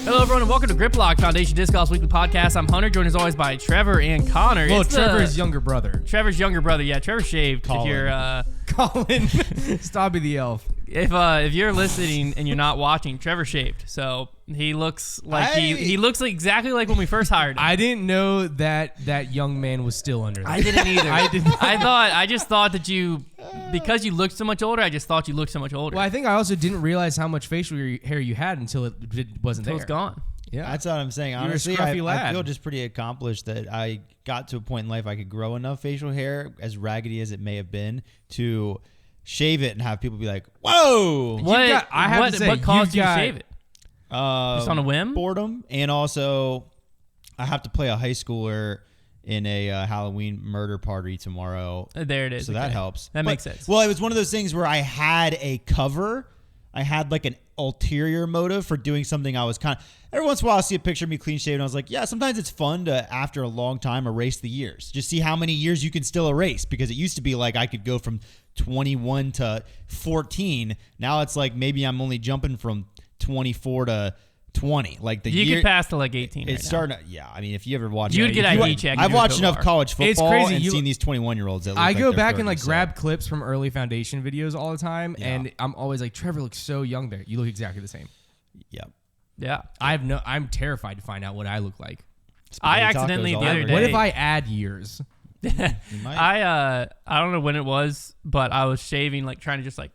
Hello, everyone, and welcome to Grip Lock Foundation Disc Golf's weekly podcast. I'm Hunter, joined as always by Trevor and Konner. Well, Trevor's younger brother. Trevor's younger brother, yeah. Trevor shaved. Colin. If you're, Colin, Stabby the elf. If you're listening and you're not watching, Trevor shaved. So he looks like he looks like exactly like when we first hired him. I didn't know that young man was still under there. I didn't either. I I just thought that you, because you looked so much older, I just thought you looked so much older. Well, I think I also didn't realize how much facial hair you had until it wasn't there. It was gone. Yeah, that's what I'm saying. Honestly, You're a scruffy lad. I feel just pretty accomplished that I got to a point in life I could grow enough facial hair, as raggedy as it may have been, to shave it and have people be like, "Whoa!" What caused you to shave it? Just on a whim? Boredom, and also I have to play a high schooler in a Halloween murder party tomorrow. There it is. So that helps. That makes sense. Well, it was one of those things where I had a cover. I had like an ulterior motive for doing something I was kind of... Every once in a while, I see a picture of me clean shaven. I was like, yeah, sometimes it's fun to, after a long time, erase the years. Just see how many years you can still erase. Because it used to be like I could go from 21 to 14. Now it's like maybe I'm only jumping from 24 to 20. Like the you year... get past to like 18 It's starting to... Yeah, I mean, if you ever watch... You'd get ID check. I've watched enough college football It's crazy. and seen these 21-year-olds that look I like go they're back 30, and like so. grab clips from early foundation videos all the time, Yeah. and I'm always like, Trevor looks so young there. You look exactly the same. Yep. Yeah. I'm terrified to find out what I look like. I Spaghetti accidentally tacos the all other over. day... What if I add years? You might. I don't know when it was, but I was shaving, like trying to just like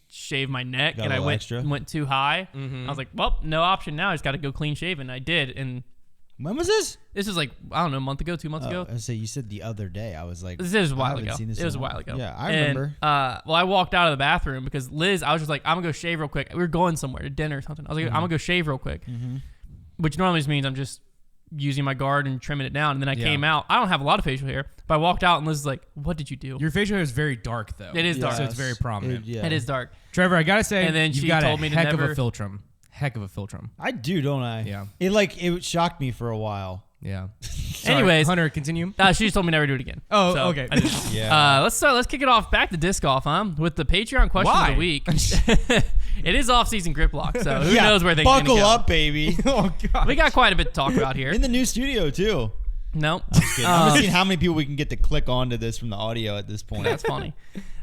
shave my neck, Got and a I little extra? went too high. Mm-hmm. I was like, well, no option now. I just got to go clean shaven. I did, and When was this? this was like, I don't know, a month ago, 2 months ago. I say you said the other day. I was like, This was a I while haven't ago. seen this It was a in while ago. Yeah, I And, remember. well, I walked out of the bathroom because Liz, I was just like, I'm gonna go shave real quick. We were going somewhere to dinner or something. I was like, I'm gonna go shave real quick, which normally just means I'm just using my guard and trimming it down. And then I came out. I don't have a lot of facial hair, but I walked out and Liz is like, "What did you do?" Your facial hair is very dark, though. It is dark. So it's very prominent. It is dark. Trevor, I gotta say, And then you've she got told a me to heck of never- a filtrum. Heck of a filtrum. I do, don't I? Yeah. It shocked me for a while. Yeah. Sorry, Anyways, Hunter, continue. she just told me never do it again. Oh, So, okay. I didn't. Yeah. Let's kick it off back to disc golf, huh? With the Patreon question Why? of the week. It is off-season grip lock, so who knows where things are Buckle gonna go. up, baby. Oh, God. We got quite a bit to talk about here. In the new studio too. No, I'm just seeing how many people we can get to click onto this from the audio at this point. that's funny.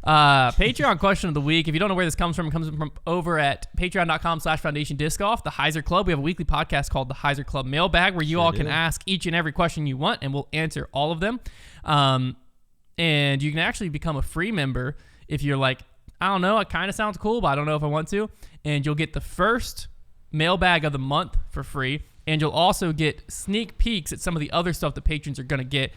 Patreon question of the week. If you don't know where this comes from, it comes from over at patreon.com/Foundation Disc Golf, the Heiser Club. We have a weekly podcast called the Heiser Club Mailbag where you all can ask each and every question you want, and we'll answer all of them. And you can actually become a free member if you're like, I don't know, it kind of sounds cool, but I don't know if I want to. And you'll get the first mailbag of the month for free. And you'll also get sneak peeks at some of the other stuff that patrons are going to get,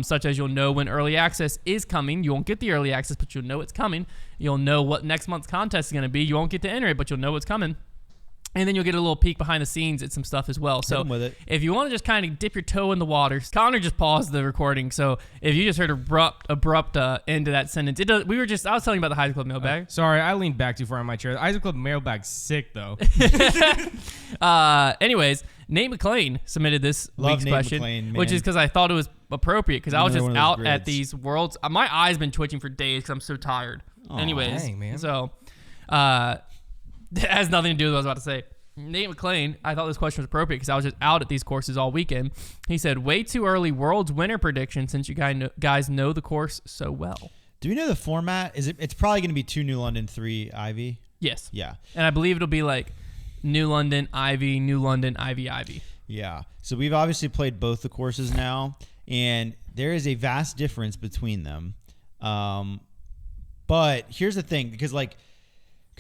such as you'll know when early access is coming. You won't get the early access, but you'll know it's coming. You'll know what next month's contest is going to be. You won't get to enter it, but you'll know it's coming. And then you'll get a little peek behind the scenes at some stuff as well. So with it. if you want to just kind of dip your toe in the water, Konner just paused the recording. So if you just heard abrupt end to that sentence, I was telling you about the Heiser Club mailbag. Sorry, I leaned back too far on my chair. The Heiser Club mailbag's sick, though. Anyways, Nate McLean submitted this Love week's Nate question, McLean, which man. is because I thought it was appropriate because I was just Another one of out those at grids. these worlds. My eyes been twitching for days because I'm so tired. Anyways, dang, man. so it has nothing to do with what I was about to say. Nate McLean, I thought this question was appropriate because I was just out at these courses all weekend. He said, way too early World's winner prediction since you guys know the course so well. Do we know the format? It's probably going to be 2 New London, 3 Ivy. Yes. Yeah. And I believe it'll be like New London, Ivy, New London, Ivy, Ivy. Yeah. So we've obviously played both the courses now, and there is a vast difference between them. But here's the thing, because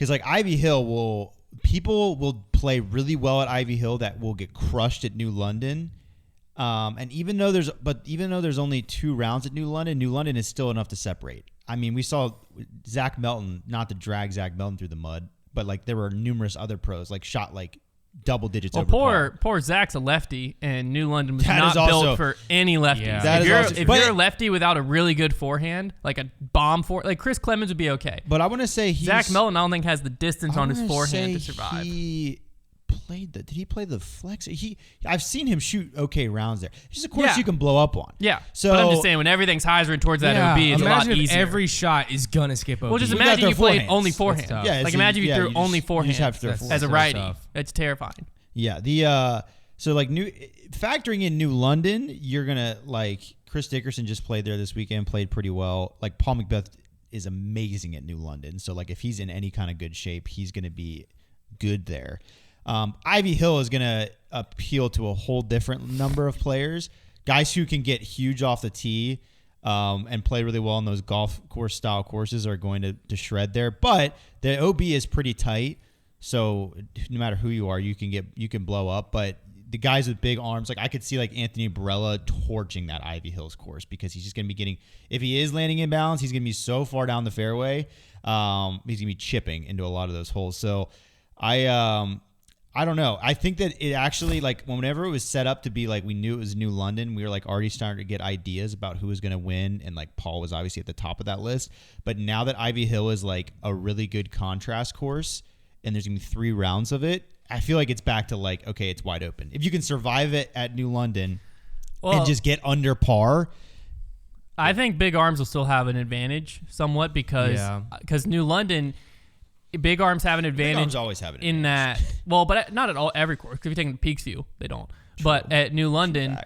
Ivy Hill people will play really well at Ivy Hill that will get crushed at New London. And even though there's only 2 rounds at New London is still enough to separate. I mean, we saw Zach Melton, not to drag Zach Melton through the mud, but like there were numerous other pros shot double digits over par. Poor Zach's a lefty, and New London was That not is also- built for any lefties. Yeah. That is also If true. you're a But- lefty without a really good forehand, like a bomb like Chris Clemens would be okay. But I want to say Zach Melton, I don't think has the distance on his forehand to survive. He played did he play the flex? I've seen him shoot okay rounds there. It's just a course you can blow up on. Yeah. So but I'm just saying, when everything's Heisering towards that OB, it's a lot imagine if easier. every shot is gonna skip over. Well, just Without imagine their you played forehands. only That's forehand. tough. Yeah, Like so imagine if you you threw just- only you just forehand have to throw as a so righty. tough. It's terrifying. Yeah. So like factoring in New London, you're gonna like Chris Dickerson just played there this weekend, played pretty well. Like Paul Macbeth is amazing at New London. So like if he's in any kind of good shape, he's gonna be good there. Ivy Hill is gonna appeal to a whole different number of players, guys who can get huge off the tee. And play really well in those golf course style courses are going to shred there. But the OB is pretty tight, so no matter who you are, you can blow up. But the guys with big arms, like I could see like Anthony Barella torching that Ivy Hills course because he's just going to be getting, if he is landing in balance, he's going to be so far down the fairway. He's going to be chipping into a lot of those holes. So I don't know. I think that it actually, like, whenever it was set up to be like we knew it was New London, we were like already starting to get ideas about who was going to win, and like Paul was obviously at the top of that list. But now that Ivy Hill is like a really good contrast course, and there's going to be 3 rounds of it, I feel like it's back to like, okay, it's wide open. If you can survive it at New London and just get under par, I think big arms will still have an advantage somewhat because New London. Big arms have an advantage. Big arms always have an advantage. In that, well, but not at all every course. If you're taking the Peaks View, they don't. True. But at New London,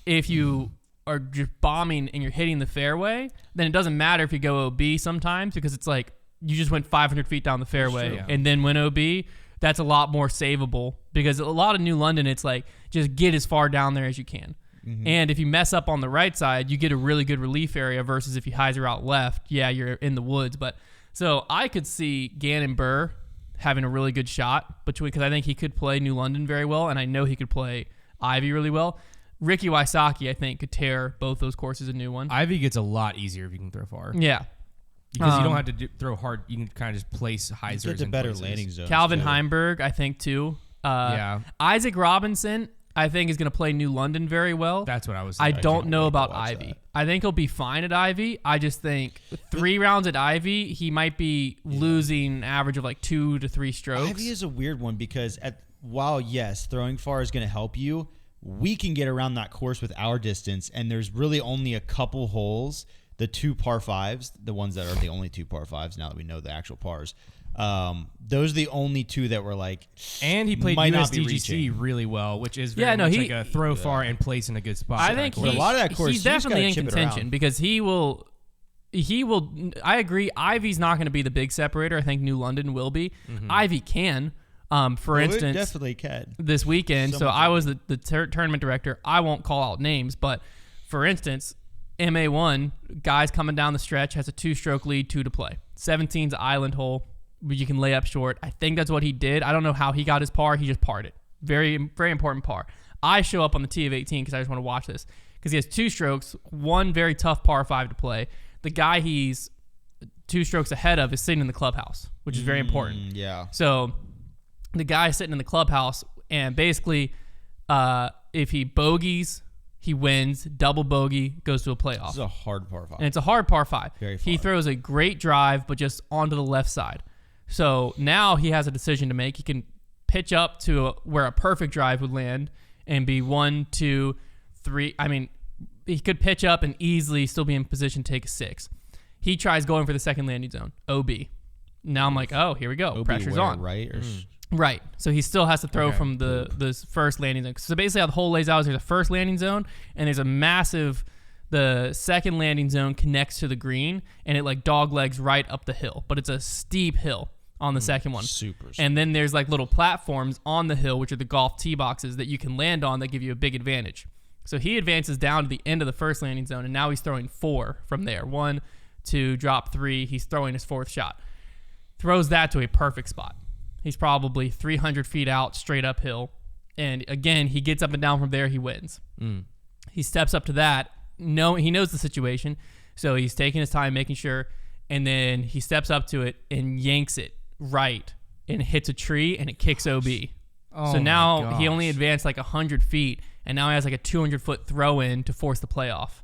if you are just bombing and you're hitting the fairway, then it doesn't matter if you go OB sometimes because it's like you just went 500 feet down the fairway and then went OB. That's a lot more savable because a lot of New London, it's like just get as far down there as you can. Mm-hmm. And if you mess up on the right side, you get a really good relief area versus if you hyzer out left, you're in the woods. But so I could see Gannon Burr having a really good shot because I think he could play New London very well, and I know he could play Ivy really well. Ricky Wysocki, I think, could tear both those courses a new one. Ivy gets a lot easier if you can throw far. Yeah. Because you don't have to throw hard. You can kind of just place hyzers. It's a better landing zone. Calvin Heimberg, I think, too. Isaac Robinson, I think, is going to play New London very well. That's what I was saying. I don't know about Ivy. I think he'll be fine at Ivy. I just think 3 rounds at Ivy, he might be losing an average of like 2 to 3 strokes. Ivy is a weird one because while, yes, throwing far is going to help you, we can get around that course with our distance, and there's really only a couple holes, the 2 par 5s, the ones that are the only 2 par 5s now that we know the actual pars. Those are the only 2 that were like, and he played USDGC really well, which is very much like a throw far and place in a good spot. I think a lot of that course, he's definitely in contention because he will. I agree. Ivy's not going to be the big separator. I think New London will be. Mm-hmm. Ivy can. For instance, it definitely can this weekend. So I was the tournament director. I won't call out names, but for instance, MA1 guys coming down the stretch has a 2-stroke lead, 2 to play. 17's Island hole. You can lay up short. I think that's what he did. I don't know how he got his par. He just parred it. Very, very important par. I show up on the tee of 18 because I just want to watch this because he has 2 strokes, 1 very tough par 5 to play. The guy he's 2 strokes ahead of is sitting in the clubhouse, which is very important. Yeah. So the guy sitting in the clubhouse, and basically if he bogeys, he wins. Double bogey, goes to a playoff. This is a hard par 5. And it's a hard par 5. Very far. He throws a great drive, but just onto the left side. So now he has a decision to make. He can pitch up to where a perfect drive would land and be 1, 2, 3. I mean, he could pitch up and easily still be in position to take a 6. He tries going for the second landing zone, OB. Now I'm like, oh, here we go. OB Pressure's on. Right? Right. So he still has to throw from the first landing zone. So basically how the hole lays out is there's a first landing zone and there's a massive, the second landing zone connects to the green and it like dog legs right up the hill. But it's a steep hill on the second one. Super. And then there's like little platforms on the hill, which are the golf tee boxes that you can land on that give you a big advantage. So he advances down to the end of the first landing zone and now he's throwing 4 from there. 1, 2, drop 3. He's throwing his 4th shot. Throws that to a perfect spot. He's probably 300 feet out, straight uphill. And again, he gets up and down from there, he wins. He steps up to that. No, he knows the situation. So he's taking his time, making sure. And then he steps up to it and yanks it right and hits a tree and it kicks OB. So now he only advanced like 100 feet and now he has like a 200-foot throw in to force the playoff.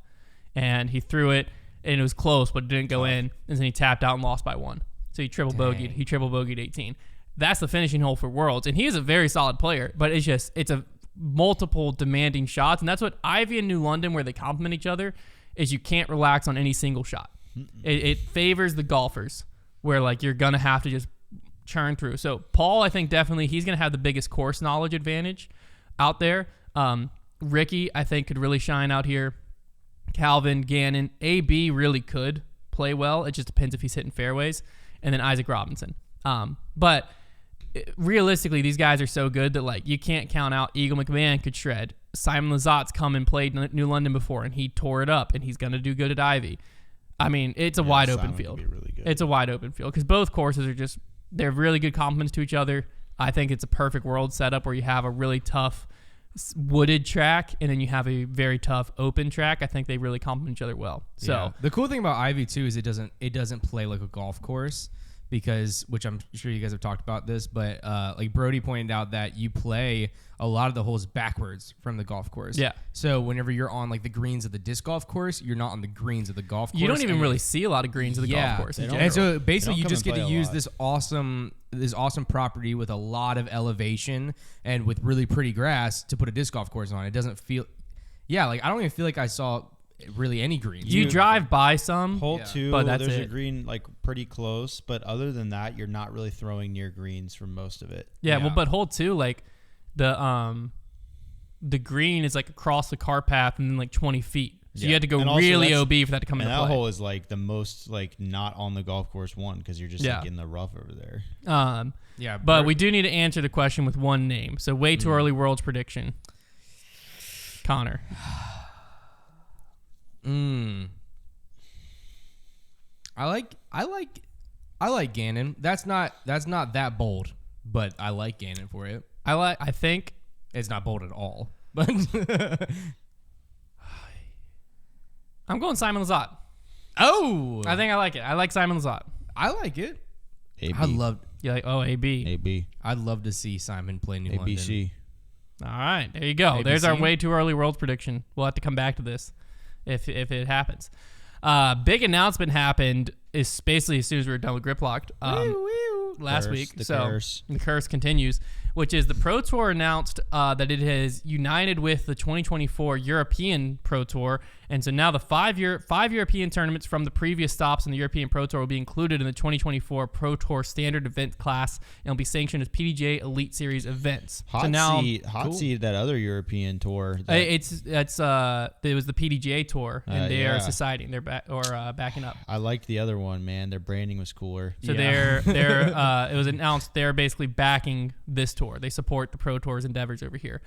And he threw it and it was close, but it didn't go in. And then he tapped out and lost by 1. So he triple bogeyed. He triple bogeyed 18. That's the finishing hole for Worlds. And he is a very solid player, but it's a multiple demanding shots. And that's what Ivy and New London, where they complement each other, is you can't relax on any single shot. It favors the golfers where like you're going to have to just churn through. So Paul, I think definitely he's going to have the biggest course knowledge advantage out there. Ricky, I think, could really shine out here. Calvin, Gannon, AB really could play well. It just depends if he's hitting fairways. And then Isaac Robinson. But realistically, these guys are so good that like you can't count out Eagle McMahon could shred. Simon Lazat's come and played New London before, and he tore it up, and he's going to do good at Ivy. I mean, it's a wide open field. Really good. It's a wide open field because both courses are they're really good complements to each other. I think it's a perfect world setup where you have a really tough wooded track and then you have a very tough open track. I think they really complement each other well. So the cool thing about Ivy too is it doesn't play like a golf course. Because, which I'm sure you guys have talked about this, but like Brody pointed out that you play a lot of the holes backwards from the golf course. Yeah. So whenever you're on like the greens of the disc golf course, you're not on the greens of the golf course. You don't even really see a lot of greens of the golf course. And so basically you just get to use this awesome property with a lot of elevation and with really pretty grass to put a disc golf course on. It doesn't feel, like I don't even feel like I saw really any greens. You drive by some hole 2, but that's there's it. a green like pretty close, but other than that, you're not really throwing near greens for most of it. Yeah. Well, but hole 2, like the green is like across the car path and then like 20 feet. So you had to go really OB for that to come into play. And that hole is like the most like not on the golf course one because you're just like in the rough over there. But we do need to answer the question with one name. So way too early world's prediction. Konner. I like Gannon. That's not that bold, but I like Gannon for it. I think it's not bold at all. But I'm going Simon Lizotte. Oh, I think I like it. I like Simon Lizotte. I like it. AB. You're like, oh, AB. AB. I'd love to see Simon play New London. ABC. All right, there you go. ABC? There's our way too early world's prediction. We'll have to come back to this if it happens. Big announcement happened is basically as soon as we were done with Grip Locked last week. The curse continues, which is the Pro Tour announced that it has united with the 2024 European Pro Tour. And so now the five European tournaments from the previous stops in the European Pro Tour will be included in the 2024 Pro Tour standard event class and will be sanctioned as PDGA Elite Series events. Hot seed that other European tour. It was the PDGA tour and they are society. They're backing up. I liked the other one, man. Their branding was cooler. So they're it was announced they're basically backing this tour. They support the Pro Tour's endeavors over here.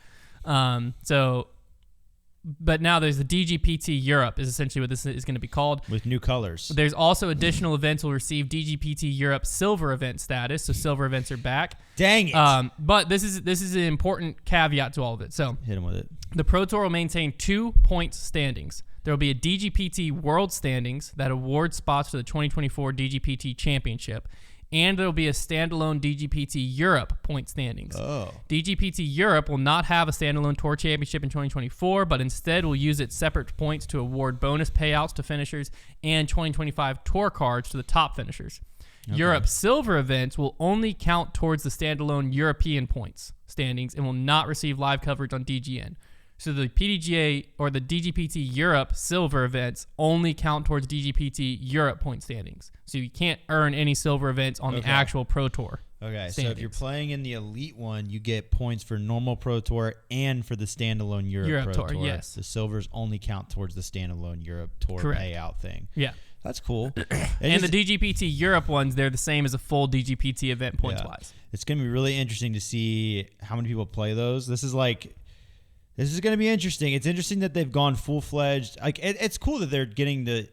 But now there's the DGPT Europe is essentially what this is going to be called. With new colors. There's also additional events will receive DGPT Europe silver event status. So silver events are back. Dang it. But this is an important caveat to all of it. So hit them with it. The Pro Tour will maintain 2 points standings. There will be a DGPT World Standings that awards spots to the 2024 DGPT Championship. And there will be a standalone DGPT Europe point standings. Oh. DGPT Europe will not have a standalone tour championship in 2024, but instead will use its separate points to award bonus payouts to finishers and 2025 tour cards to the top finishers. Okay. Europe Silver events will only count towards the standalone European points standings and will not receive live coverage on DGN. So the PDGA or the DGPT Europe Silver events only count towards DGPT Europe point standings. So you can't earn any silver events on the actual Pro Tour. Okay, standings. So if you're playing in the Elite one, you get points for normal Pro Tour and for the standalone Europe Pro Tour. Yes. The silvers only count towards the standalone Europe Tour payout thing. Yeah. That's cool. And the DGPT Europe ones, they're the same as a full DGPT event points-wise. It's going to be really interesting to see how many people play those. This is going to be interesting. It's interesting that they've gone full-fledged. Like it's cool that they're getting the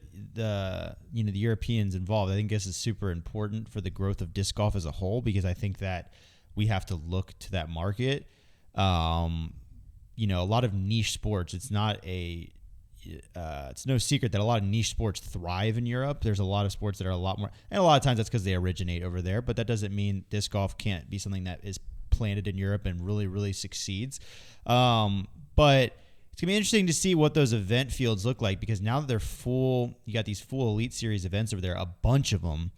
Europeans involved. I think this is super important for the growth of disc golf as a whole because I think that we have to look to that market. A lot of niche sports. It's no secret that a lot of niche sports thrive in Europe. There's a lot of sports that are a lot more, and a lot of times that's because they originate over there. But that doesn't mean disc golf can't be something that is planted in Europe and really, really succeeds. But it's going to be interesting to see what those event fields look like because now that they're full, you got these full Elite Series events over there, a bunch of them.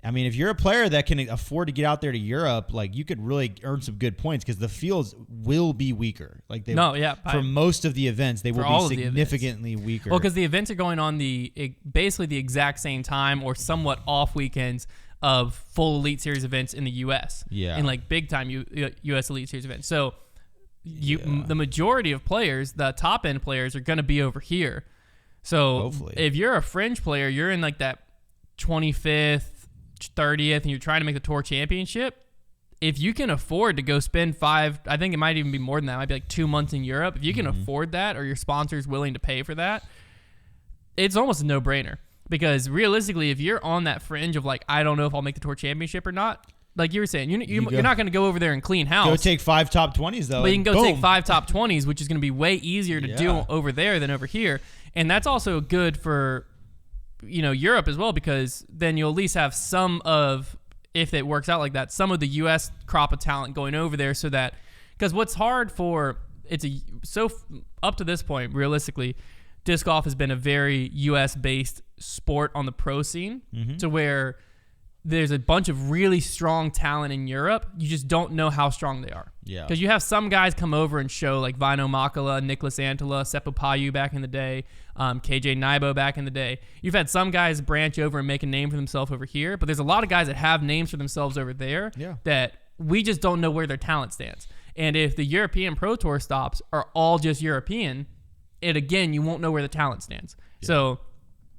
I mean, if you're a player that can afford to get out there to Europe, like you could really earn some good points because the fields will be weaker. Like for most of the events, they will be significantly weaker. Well, because the events are going on basically the exact same time or somewhat off weekends of full Elite Series events in the U.S. Yeah. In like big time U.S. Elite Series events. So the majority of players, the top end players, are going to be over here. So hopefully, if you're a fringe player, you're in like that 25th, 30th, and you're trying to make the tour championship. If you can afford to go spend I think it might even be more than that. It might be like 2 months in Europe. If you can afford that, or your sponsor's willing to pay for that, it's almost a no-brainer. Because realistically, if you're on that fringe of like, I don't know if I'll make the tour championship or not, like you were saying, you're not going to go over there and clean house. Go take 5 top 20s though. But you can go take 5 top 20s, which is going to be way easier to do over there than over here. And that's also good for, Europe as well, because then you'll at least have some of, if it works out like that, some of the U.S. crop of talent going over there, so that, because what's hard for, up to this point, realistically, disc golf has been a very U.S.-based sport on the pro scene, to where there's a bunch of really strong talent in Europe. You just don't know how strong they are. Yeah. Because you have some guys come over and show, like Vino Makala, Nicholas Antala, Seppo Payu back in the day, KJ Naibo back in the day. You've had some guys branch over and make a name for themselves over here, but there's a lot of guys that have names for themselves over there that we just don't know where their talent stands. And if the European Pro Tour stops are all just European, you won't know where the talent stands. Yeah. So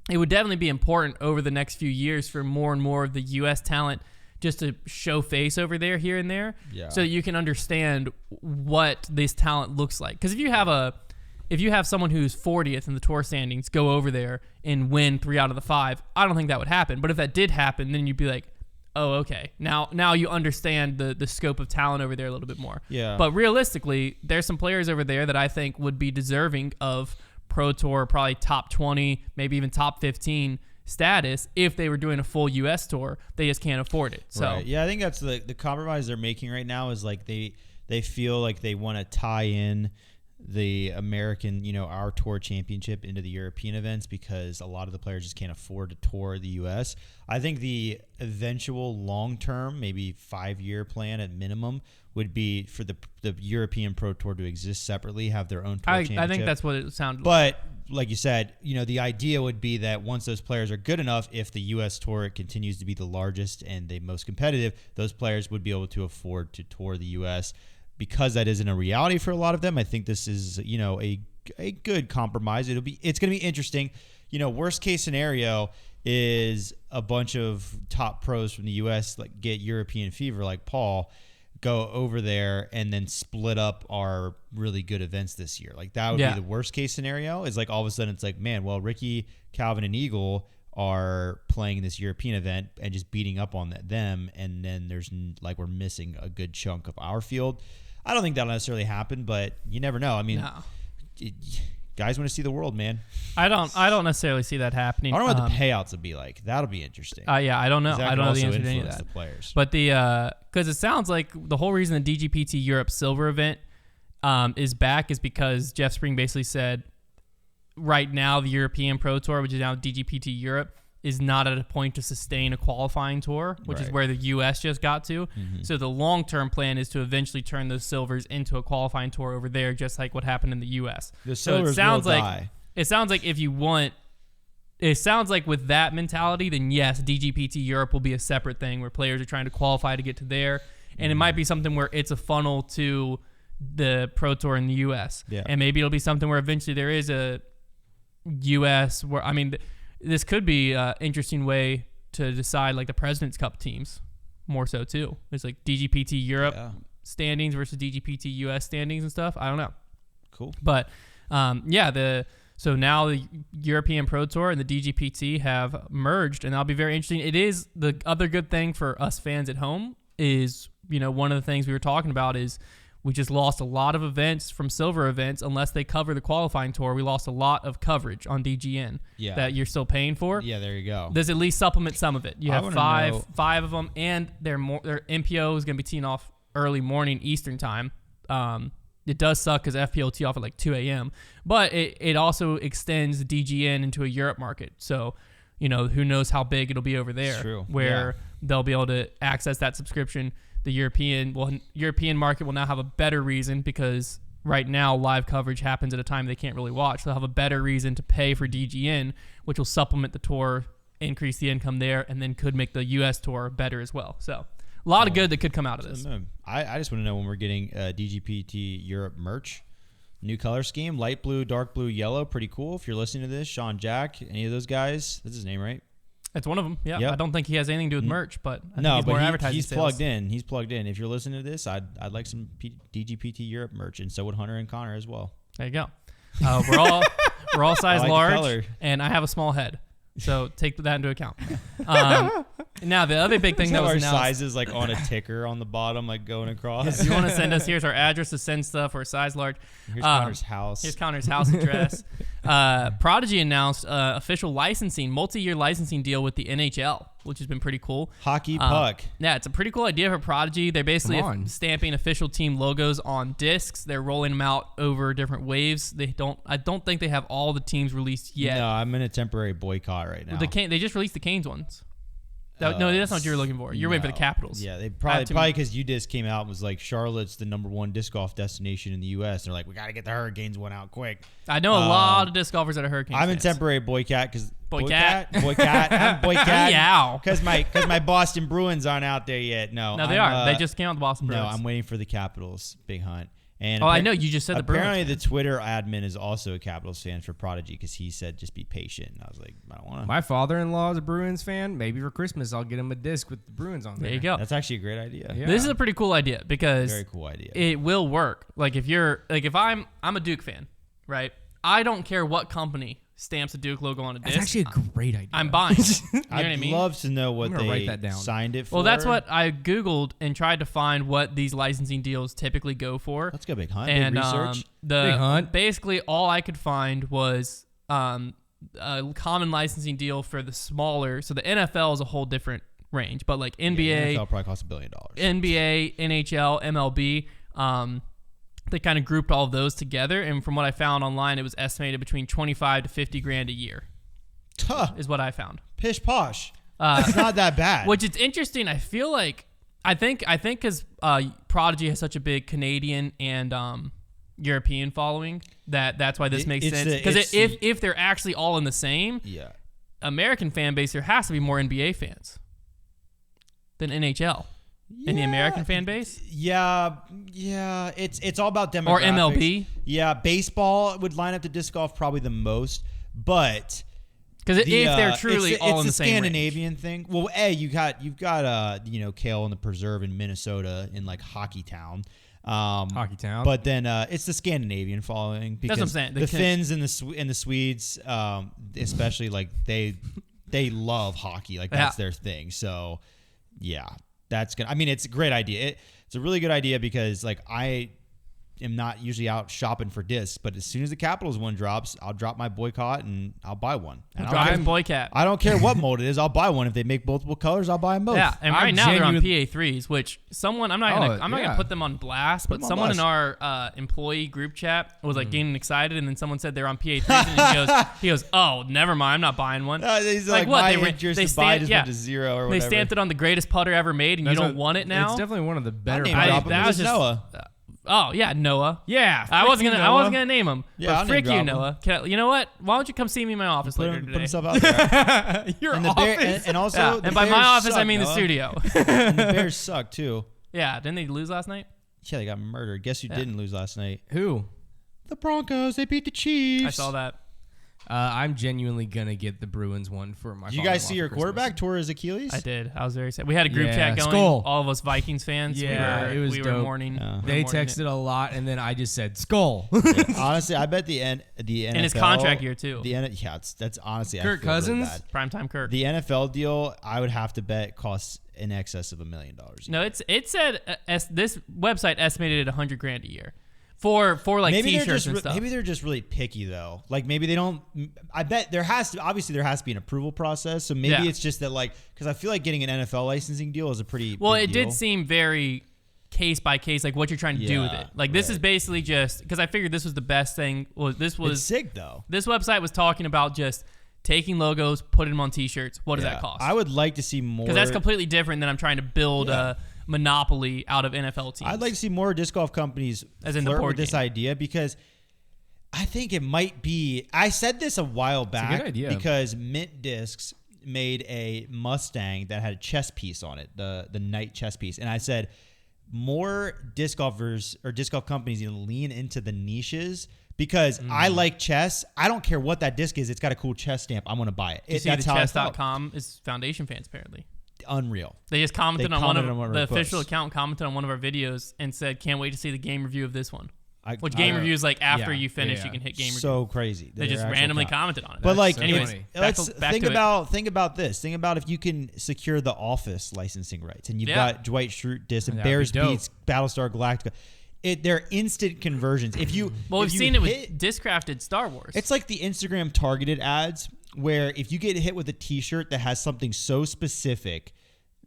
it would definitely be important over the next few years for more and more of the U.S. talent just to show face over there, here and there, so that you can understand what this talent looks like. Because if you have someone who's 40th in the tour standings go over there and win 3 out of the 5, I don't think that would happen. But if that did happen, then you'd be like, oh, okay. Now you understand the scope of talent over there a little bit more. Yeah. But realistically, there's some players over there that I think would be deserving of Pro Tour, probably top 20, maybe even top 15 status if they were doing a full U.S. tour. They just can't afford it. So right. Yeah, I think that's the compromise they're making right now is like they feel like they want to tie in the American, our tour championship into the European events, because a lot of the players just can't afford to tour the U.S. I think the eventual long-term, maybe 5-year plan at minimum would be for the European Pro Tour to exist separately, have their own tour championship. I think that's what it sounded like. But like you said, the idea would be that once those players are good enough, if the U.S. tour continues to be the largest and the most competitive, those players would be able to afford to tour the U.S. Because that isn't a reality for a lot of them, I think this is, a good compromise. It's going to be interesting. Worst case scenario is a bunch of top pros from the U.S. like get European fever, like Paul, go over there and then split up our really good events this year. Like that would be the worst case scenario. Is like all of a sudden it's like, man, well, Ricky, Calvin, and Eagle are playing this European event and just beating up on them, and then there's like we're missing a good chunk of our field. I don't think that'll necessarily happen, but you never know. I mean, guys want to see the world, man. I don't necessarily see that happening. I don't know what the payouts would be like. That'll be interesting. Yeah, I don't know. I don't know the answer to any of that. The players. But because it sounds like the whole reason the DGPT Europe Silver event is back is because Jeff Spring basically said right now the European Pro Tour, which is now DGPT Europe, is not at a point to sustain a qualifying tour, which is where the U.S. just got to. Mm-hmm. So the long-term plan is to eventually turn those silvers into a qualifying tour over there, just like what happened in the U.S. The silvers will die. It sounds like if you want... It sounds like with that mentality, then yes, DGPT Europe will be a separate thing where players are trying to qualify to get to there. And it might be something where it's a funnel to the Pro Tour in the U.S. Yeah. And maybe it'll be something where eventually there is a U.S. where... I mean... This could be an interesting way to decide like the President's Cup teams more so too. There's like DGPT Europe standings versus DGPT US standings and stuff. I don't know. Cool. But so now the European Pro Tour and the DGPT have merged, and that'll be very interesting. It is the other good thing for us fans at home is, one of the things we were talking about is we just lost a lot of events from silver events unless they cover the qualifying tour. We lost a lot of coverage on DGN that you're still paying for. Yeah, there you go. Does at least supplement some of it. You have five of them, and their MPO is going to be teeing off early morning Eastern time. It does suck because FPO tee off at like 2 a.m., but it also extends DGN into a Europe market. So, who knows how big it'll be over there. True. Where they'll be able to access that subscription. The European market will now have a better reason, because right now live coverage happens at a time they can't really watch. They'll have a better reason to pay for DGN, which will supplement the tour increase the income there, and then could make the U.S. tour better as well. So a lot of good that could come out of this. I just want to know when we're getting DGPT Europe merch. New color scheme, light blue, dark blue, yellow. Pretty cool. If you're listening to this, Sean Jack, any of those guys, that's his name, right? That's one of them. Yeah. Yep. I don't think he has anything to do with merch, but I no, think he's more advertising he's sales. plugged in. He's plugged in. If you're listening to this, I'd like some DGPT Europe merch, and so would Hunter and Konner as well. There you go. We're all size like large, and I have a small head, so take that into account. Now the other big thing that was our announced, sizes like on a ticker on the bottom, like going across. if you want to send us, here's our address to send stuff. Or size large. Here's Connor's house. Here's Connor's house address. Prodigy announced official licensing, multi-year licensing deal with the NHL, which has been pretty cool. Hockey puck. Yeah, it's a pretty cool idea for Prodigy. They're basically stamping official team logos on discs. They're rolling them out over different waves. I don't think they have all the teams released yet. No, I'm in a temporary boycott right now. They just released the Canes ones. No, that's not what you're looking for. You're waiting for the Capitals. Yeah, they probably because UDisc came out and was like, Charlotte's the #1 disc golf destination in the U.S. They're like, we got to get the Hurricanes one out quick. I know a lot of disc golfers that are Hurricanes I'm fans. in temporary boycott because Boycott. I'm boycott. Meow. Because my Boston Bruins aren't out there yet. No, they are. They just came out the Boston Bruins. No, I'm waiting for the Capitals. Big hunt. And I know you just said the Bruins. Apparently, the Twitter admin is also a Capitals fan for Prodigy because he said just be patient. And I was like, I don't want to. My father-in-law is a Bruins fan. Maybe for Christmas I'll get him a disc with the Bruins on there. There you go. That's actually a great idea. Yeah. This is a pretty cool idea because very cool idea. It will work. Like if I'm a Duke fan, right? I don't care what company stamps a Duke logo on a disc. That's actually a great idea. I'm buying it. You know what I I'd mean? love to know what they write that down. signed it for. Well, that's what I Googled and tried to find what these licensing deals typically go for. Let's go big hunt. And big research. Big hunt. Basically, all I could find was a common licensing deal for the smaller. So the NFL is a whole different range, but like NBA, Yeah, NFL probably costs $1 billion. NBA, NHL, MLB. They kind of grouped all of those together, and from what I found online, it was estimated between $25 to $50,000 a year. Is what I found. Pish posh. It's not that bad. Which is interesting. I feel like I think because Prodigy has such a big Canadian and European following that's why this makes sense. Because if they're actually all in the same American fan base, there has to be more NBA fans than NHL. In the American fan base? Yeah. It's all about demographics. Or MLB? Yeah, baseball would line up to disc golf probably the most, but because if they're truly all in the same Scandinavian range. thing. Well, you've got Kale and the Preserve in Minnesota in like Hockey Town. Hockey Town. But then it's the Scandinavian following because That's what I'm saying. The Finns and the Swedes, especially like they love hockey. Like that's their thing. So yeah. That's good. I mean, it's a great idea. It's a really good idea because, like, I am not usually out shopping for discs, but as soon as the Capitals one drops, I'll drop my boycott and I'll buy one. And boycott. I don't care what mold it is. I'll buy one. If they make multiple colors, I'll buy them both. Yeah, and right now they're on PA3s, which someone I'm not gonna put them on blast, but someone in our employee group chat was like getting excited, and then someone said they're on PA3s, and he goes, oh, never mind, I'm not buying one. He's like what? My interest to buy just went to zero or whatever. They stamped it on the greatest putter ever made, and you don't want it now. It's definitely one of the better. That was just Noah. Oh yeah, Noah. Yeah, I wasn't gonna name him. Yeah, but frick you, Noah. You know what? Why don't you come see me in my office later today? Put himself out there. Your office. And also, and by my office I mean the studio. And the Bears suck too. Yeah, didn't they lose last night? Yeah, they got murdered. Guess who didn't lose last night? Who? The Broncos. They beat the Chiefs. I saw that. I'm genuinely gonna get the Bruins one for my. Did you guys see your quarterback tore his Achilles? I did. I was very sad. We had a group chat going. Skull. All of us Vikings fans. Yeah, it was we dope. were mourning. They texted a lot, and then I just said skull. Honestly, I bet the NFL in his contract year too. That's honestly Kirk Cousins, really primetime Kirk. The NFL deal, I would have to bet costs in excess of $1 million. No, it said this website estimated at $100,000 a year. For like maybe t-shirts and stuff. Maybe they're just really picky though. Like maybe they don't. I bet there has to be an approval process. So maybe it's just that because I feel like getting an NFL licensing deal is a pretty big deal. Did seem very case by case, like what you're trying to do with it. Like this is basically just because I figured this was the best thing. It's sick though. This website was talking about just taking logos, putting them on t-shirts. What does that cost? I would like to see more because that's completely different than I'm trying to build a monopoly out of NFL teams. I'd like to see more disc golf companies flirt with this idea because I think it might be. I said this a while back it's a good idea. because mint discs made a Mustang that had a chest piece on it, the Knight chest piece. And I said, more disc golfers or disc golf companies need to lean into the niches because I like chess. I don't care what that disc is. It's got a cool chess stamp. I'm going to buy it. You see the chess.com is Foundation fans, apparently. Unreal. They just commented on one of the official account commented on one of our videos and said, can't wait to see the game review of this one. Which game review is like after you finish, you can hit game review. So crazy. They just randomly commented on it. But like, anyways, let's think about this. Think about if you can secure the Office licensing rights, and you've got Dwight Schrute disc and Bears Beats, Battlestar Galactica. They're instant conversions. We've seen it with Discrafted Star Wars. It's like the Instagram targeted ads where if you get hit with a T-shirt that has something so specific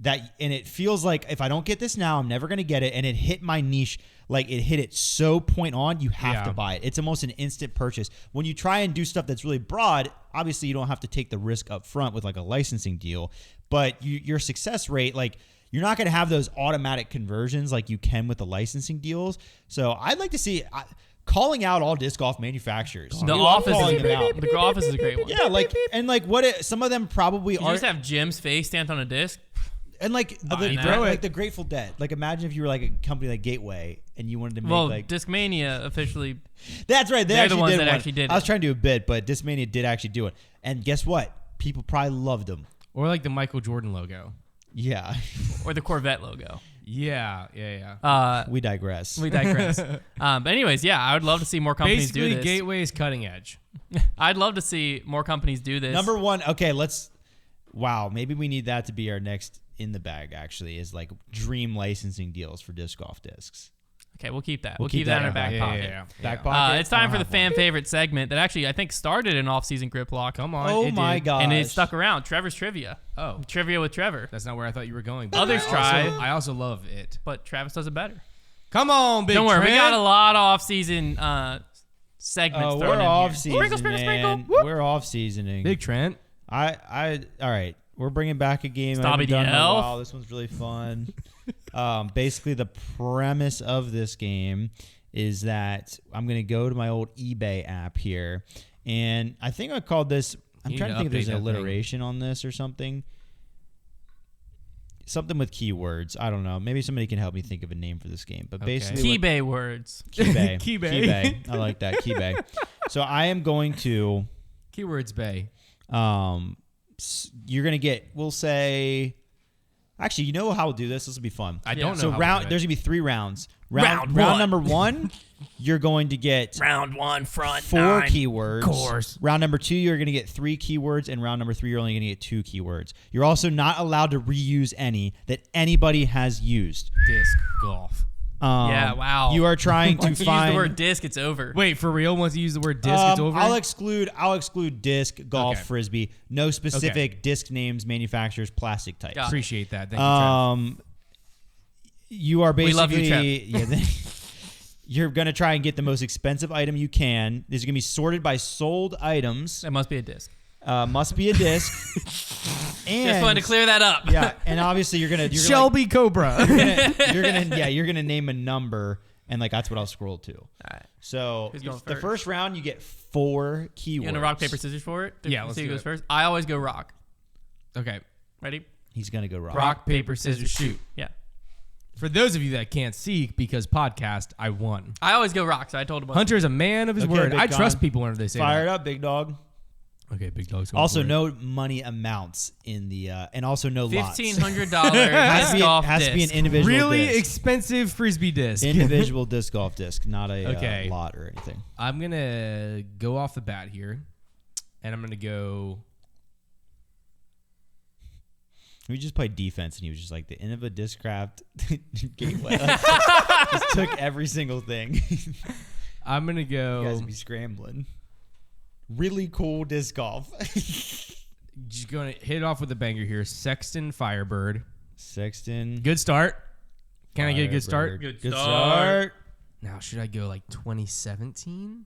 and it feels like if I don't get this now, I'm never gonna get it, and it hit my niche. Like it hit it so point on, you have to buy it. It's almost an instant purchase. When you try and do stuff that's really broad, obviously you don't have to take the risk up front with like a licensing deal, but your success rate, like you're not going to have those automatic conversions like you can with the licensing deals. So I'd like to see calling out all disc golf manufacturers. The Office is a great one. Yeah, some of them probably are. You just have Jim's face stamped on a disc. And like the Grateful Dead. Like imagine if you were like a company like Gateway and you wanted to make Discmania officially. That's right. They're the ones that actually did it. I was trying to do a bit, but Discmania did actually do it. And guess what? People probably loved them. Or like the Michael Jordan logo. Yeah. Or the Corvette logo. Yeah. We digress. But anyways, I would love to see more companies do this. Basically, Gateway is cutting edge. I'd love to see more companies do this. Number one, okay, maybe we need that to be our next in the bag, actually, is like dream licensing deals for disc golf discs. Okay, we'll keep that. We'll keep that in our back pocket. Yeah. Back pocket. It's time for the fan favorite segment that actually I think started in off-season grip lock. Come on. Oh my god. And it stuck around. Trevor's Trivia. Oh. Trivia with Trevor. That's not where I thought you were going. Others try. I also love it. But Travis does it better. Come on, Big Don't worry, Trent. we got a lot of off-season segments thrown in we're off-season, man. We're off-seasoning. Big Trent. All right. We're bringing back a game I haven't done in a while. This one's really fun. Basically, the premise of this game is that I'm going to go to my old eBay app here, and I think I called this. I'm trying to think if there's an alliteration on this or something. Something with keywords. I don't know. Maybe somebody can help me think of a name for this game. But basically, Keybay words. Keybay. Keybay. I like that. Keybay. So I am going to Keywords Bay. You're gonna get. We'll say. Actually, you know how we'll do this. This will be fun. I don't know. So there's gonna be 3 rounds. Round number 1, you're going to get round 1 front 4 9. keywords. Course. Round number 2, you're gonna get 3 keywords, and round number 3, you're only gonna get 2 keywords. You're also not allowed to reuse any that anybody has used. Disc golf. Wow. You are trying to Once you find use the word disc, it's over. Wait, for real? Once you use the word disc, it's over? I'll exclude disc, golf, frisbee. No specific disc names, manufacturers, plastic types. Appreciate that. Thank you, Trev. You are basically we love you, Trev. You're gonna try and get the most expensive item you can. These are gonna be sorted by sold items. It must be a disc. Must be a disc. And just wanted to clear that up. Yeah, and obviously you're gonna Shelby Cobra. you're gonna name a number, and like that's what I'll scroll to. All right. So Who's going the first? first round you get 4 keywords. You gonna rock paper scissors for it? Yeah, let's see who do goes it. first. I always go rock. Okay. Ready? He's gonna go rock. Rock, paper, scissors, shoot. Yeah. For those of you that can't see, because podcast, I won. I always go rock, so I told him. Hunter is a man of his word. Big I Con. trust people whenever they say Fire it that. up, big dog. Okay, big dogs. Also, no money amounts in the and also no lots. $1,500 has disc golf to be an disc. individual really disc. expensive frisbee disc. Individual disc golf disc, not a Okay. lot or anything. I'm gonna go off the bat here, and I'm gonna go. We just played defense, and he was just like the Innova Discraft Gateway. Just took every single thing. I'm gonna go. You guys be scrambling. Really cool disc golf. Just gonna hit it off with a banger here. Sexton Firebird. Sexton. Good start. Can I get a good start? Good Good start. start. Now, should I go like 2017?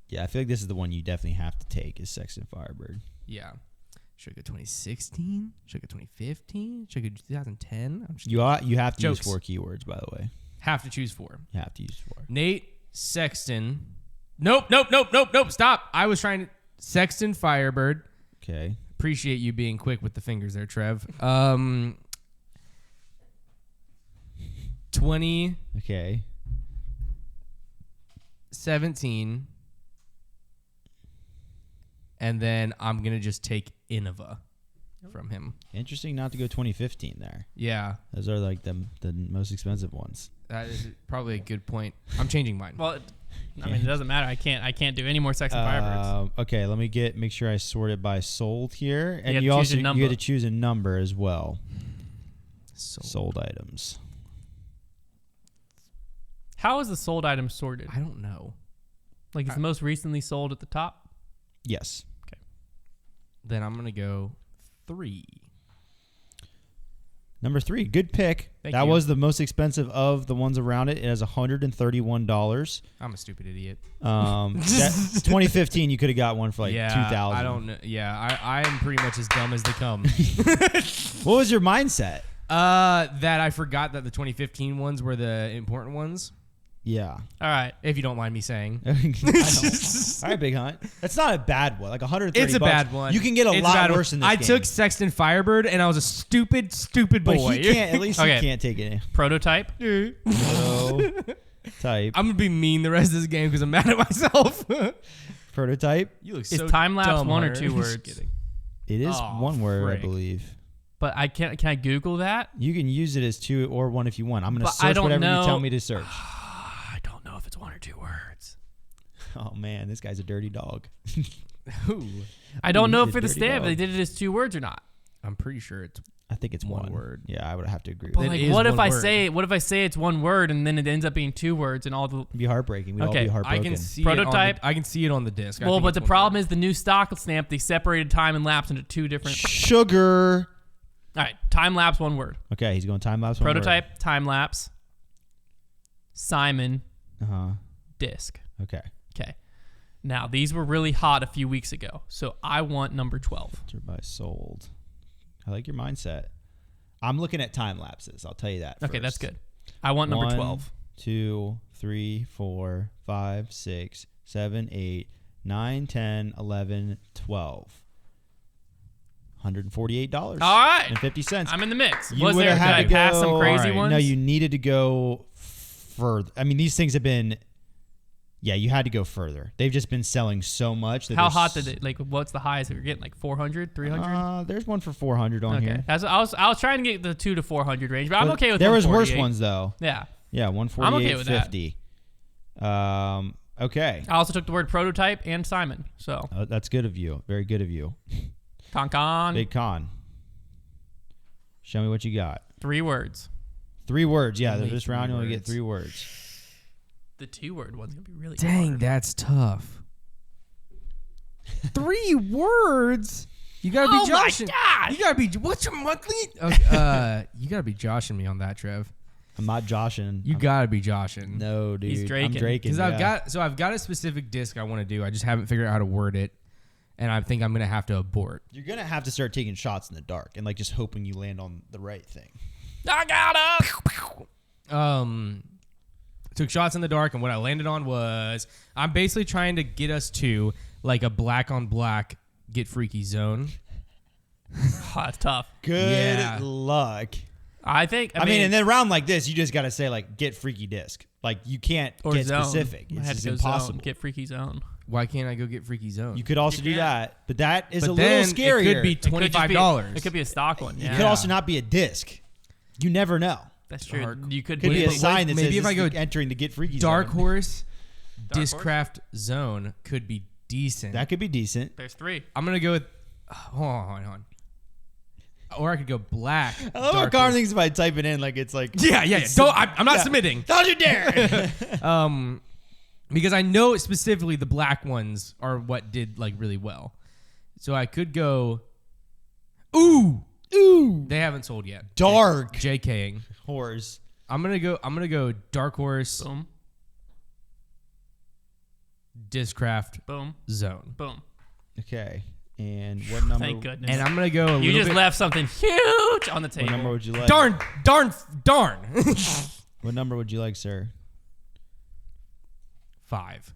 Yeah, I feel like this is the one you definitely have to take is Sexton Firebird. Yeah. Should I go 2016? Should I go 2015? Should I go 2010? I'm just You have to Jokes. use 4 keywords, by the way. have to choose 4. You have to use 4. Nate Sexton. Nope. Stop. I was trying to. Sexton Firebird. Okay. Appreciate you being quick with the fingers there, Trev. 20. Okay. 17. And then I'm going to just take Innova from him. Interesting not to go 2015 there. Yeah. Those are like the most expensive ones. That is probably a good point. I'm changing mine. Well, I mean, it doesn't matter. I can't do any more Saxon Firebirds. Okay, let me make sure I sort it by sold here. And you also you get to choose a number as well. Sold items. How is the sold item sorted? I don't know. Like, it's the most recently sold at the top? Yes. Okay. Then I'm going to go 3. Number 3, good pick. Thank you. Was the most expensive of the ones around it. It has $131. I'm a stupid idiot. 2015, you could have got one for like $2,000. I don't know. Yeah, I am pretty much as dumb as they come. What was your mindset? That I forgot that the 2015 ones were the important ones. Yeah. All right. If you don't mind me saying. All right, Big Hunt. That's not a bad one. Like 130 It's a bad one. You can get a lot worse in this game. I took Sexton Firebird, and I was a stupid boy. But he can't. At least he can't take it. Prototype. Type. I'm going to be mean the rest of this game because I'm mad at myself. Prototype. You look Is time-lapse one or 2 words? Kidding. It is one word, I believe. But can I Google that? You can use it as 2 or 1 if you want. I'm going to But I search don't whatever know. you tell me to search. I don't know if it's 1 or 2 words. Oh, man. This guy's a dirty dog. I don't know if for the dirty stamp dog. they did it as 2 words or not. I'm pretty sure it's I think it's one 1 word. Yeah, I would have to agree But with like, that. what if I say it's 1 word and then it ends up being 2 words and all the It'd be heartbreaking. We'd all Okay, be heartbroken. I can see Prototype? I can see it on the disc. Well, but the problem is the new stock stamp, they separated time and lapse into 2 different. Sugar. All right, time lapse 1 word. Okay, he's going time lapse. Prototype, time lapse. Simon, disc. Okay. Okay. Now, these were really hot a few weeks ago, so I want number 12. Filtered by sold. I like your mindset. I'm looking at time lapses. I'll tell you that. Okay, first. that's good. I want number 1, 12. 2, 3, 4, 5, 6, 7, 8, 9, 10, 11, 12. $148. All right. And 50 cents. I'm in the mix. You Was would there, have had did I to go, pass some crazy all right, ones? No, you needed to go further. I mean, these things have been. Yeah, you had to go further. They've just been selling so much. That How hot did it? Like, what's the highest that we're getting? Like 400, 300? There's one for 400 on here. I was trying to get the 2 to 400 range, but I'm okay with. There was worse 148. ones though. Yeah. Yeah, 148.50. I'm okay with that. Okay. I also took the word prototype and Simon. So That's good of you. Very good of you. Con. Big Con. Show me what you got. 3 words. 3 words. Yeah, Only this round you only get words. 3 words. The 2-word one's gonna be really Dang, hard. that's tough. 3 words. You gotta be joshing. my gosh! You gotta be. What's your monthly? You gotta be joshing me on that, Trev. I'm not joshing. You gotta be joshing. No, dude. He's draking. I'm draking. Because I've got a specific disc I want to do. I just haven't figured out how to word it, and I think I'm gonna have to abort. You're gonna have to start taking shots in the dark and like just hoping you land on the right thing. I got him. Took shots in the dark, and what I landed on was I'm basically trying to get us to like a black on black get freaky zone. Oh, that's tough. Good Yeah. luck. I think. I mean, in a round like this, you just gotta say like get freaky disc. Like you can't or get zone. specific. I It's had just to go impossible. zone. Get freaky zone. Why can't I go get freaky zone? You could also do can. that, but that is But a little then scarier. it could be It could just be- $25. It could be a stock one. It Yeah, could also not be a disc. You never know. that's true. Dark. You could Could be a be sign that maybe says if I this is go entering the get freaky Dark zone. Horse Dark Discraft Zone could be decent. That could be decent. There's 3. I'm gonna go with. Hold on. Or I could go black. I love how Dark Connor Horse. thinks about typing in like it's like Yeah. I'm not submitting. Don't you dare! Because I know specifically the black ones are what did like really well. So I could go. Ooh. They haven't sold yet. Dark JKing. horse. I'm gonna go Dark Horse Boom. Discraft Boom. Zone. Boom. Okay, and what number? Thank goodness. And I'm gonna go a you little just bit. left something huge on the What table. number would you like? Darn. What number would you like, sir? 5.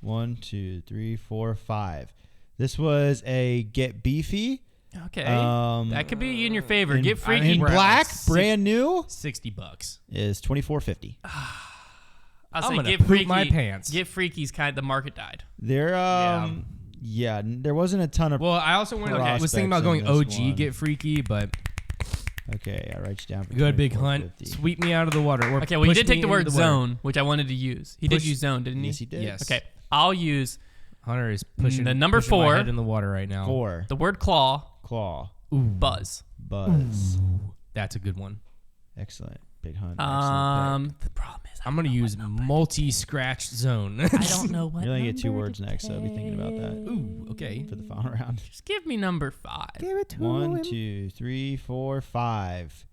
1, 2, 3, 4, 5. This was a Get Beefy. Okay. That could be in your favor. Get Freaky. In black, brand new. $60 is $24.50. I'll I'm say gonna Get poop Freaky. my pants. Get Freaky's kind of the market died. There, there wasn't a ton of. Well, I also was thinking about prospects going in OG this one. Get Freaky, but Okay, I write you down. For good big hunt. $24.50. Sweep me out of the water. Or Okay, well, he push did take me the into word water. zone, which I wanted to use. He did Push- use zone, didn't he? Yes, he did. Yes. Okay, I'll use Hunter is pushing The number pushing my 4. head in the water right now. 4. the word claw, Claw. buzz. Buzz. That's a good one. Excellent. Big hunt. Excellent The problem is I'm gonna use multi-scratch zone. I don't know what. pick. You're going to get 2 number words to next, so I'll be thinking about that Ooh, okay. for the final round. Just give me number 5. Give it to 1, him. 2, 3, 4, 5.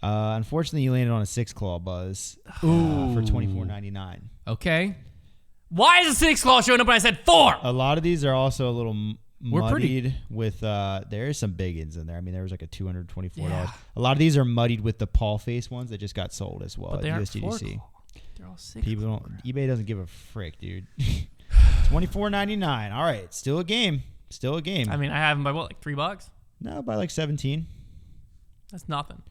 Unfortunately, you landed on a 6-claw Buzz for $24.99. Okay. Why is a 6 claw showing up when I said 4? A lot of these are also a little We're pretty- muddied with. There is some big ins in there. I mean, there was like a $224. Yeah. A lot of these are muddied with the Paul face ones that just got sold as well But at they aren't 4 USDC. claw. They're all 6. People don't. eBay doesn't give a frick, dude. $24.99. All right, still a game. Still a game. I mean, I have them by what, like $3? No, by like 17. That's nothing.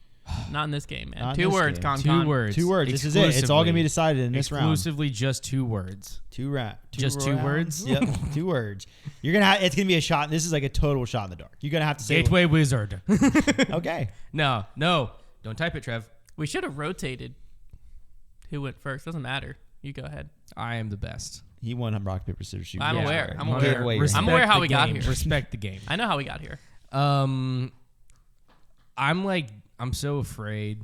Not in this game, man. Not in 2 this words, game. Con. 2 words. 2 words. This is it. It's all gonna be decided in this round. Exclusively just 2 words. Just 2 rounds. words? Yep, 2 words. You're gonna. It's gonna be a shot. This is like a total shot in the dark. You're gonna have to say. Gateway Wizard. Okay. No. Don't type it, Trev. We should have rotated who went first. Doesn't matter. You go ahead. I am the best. He won on rock paper scissors shoot. I'm Yeah, aware. sorry. I'm You aware. gave away your Respect hand. I'm aware how the we got game. here. Respect the game. I know how we got here. I'm so afraid.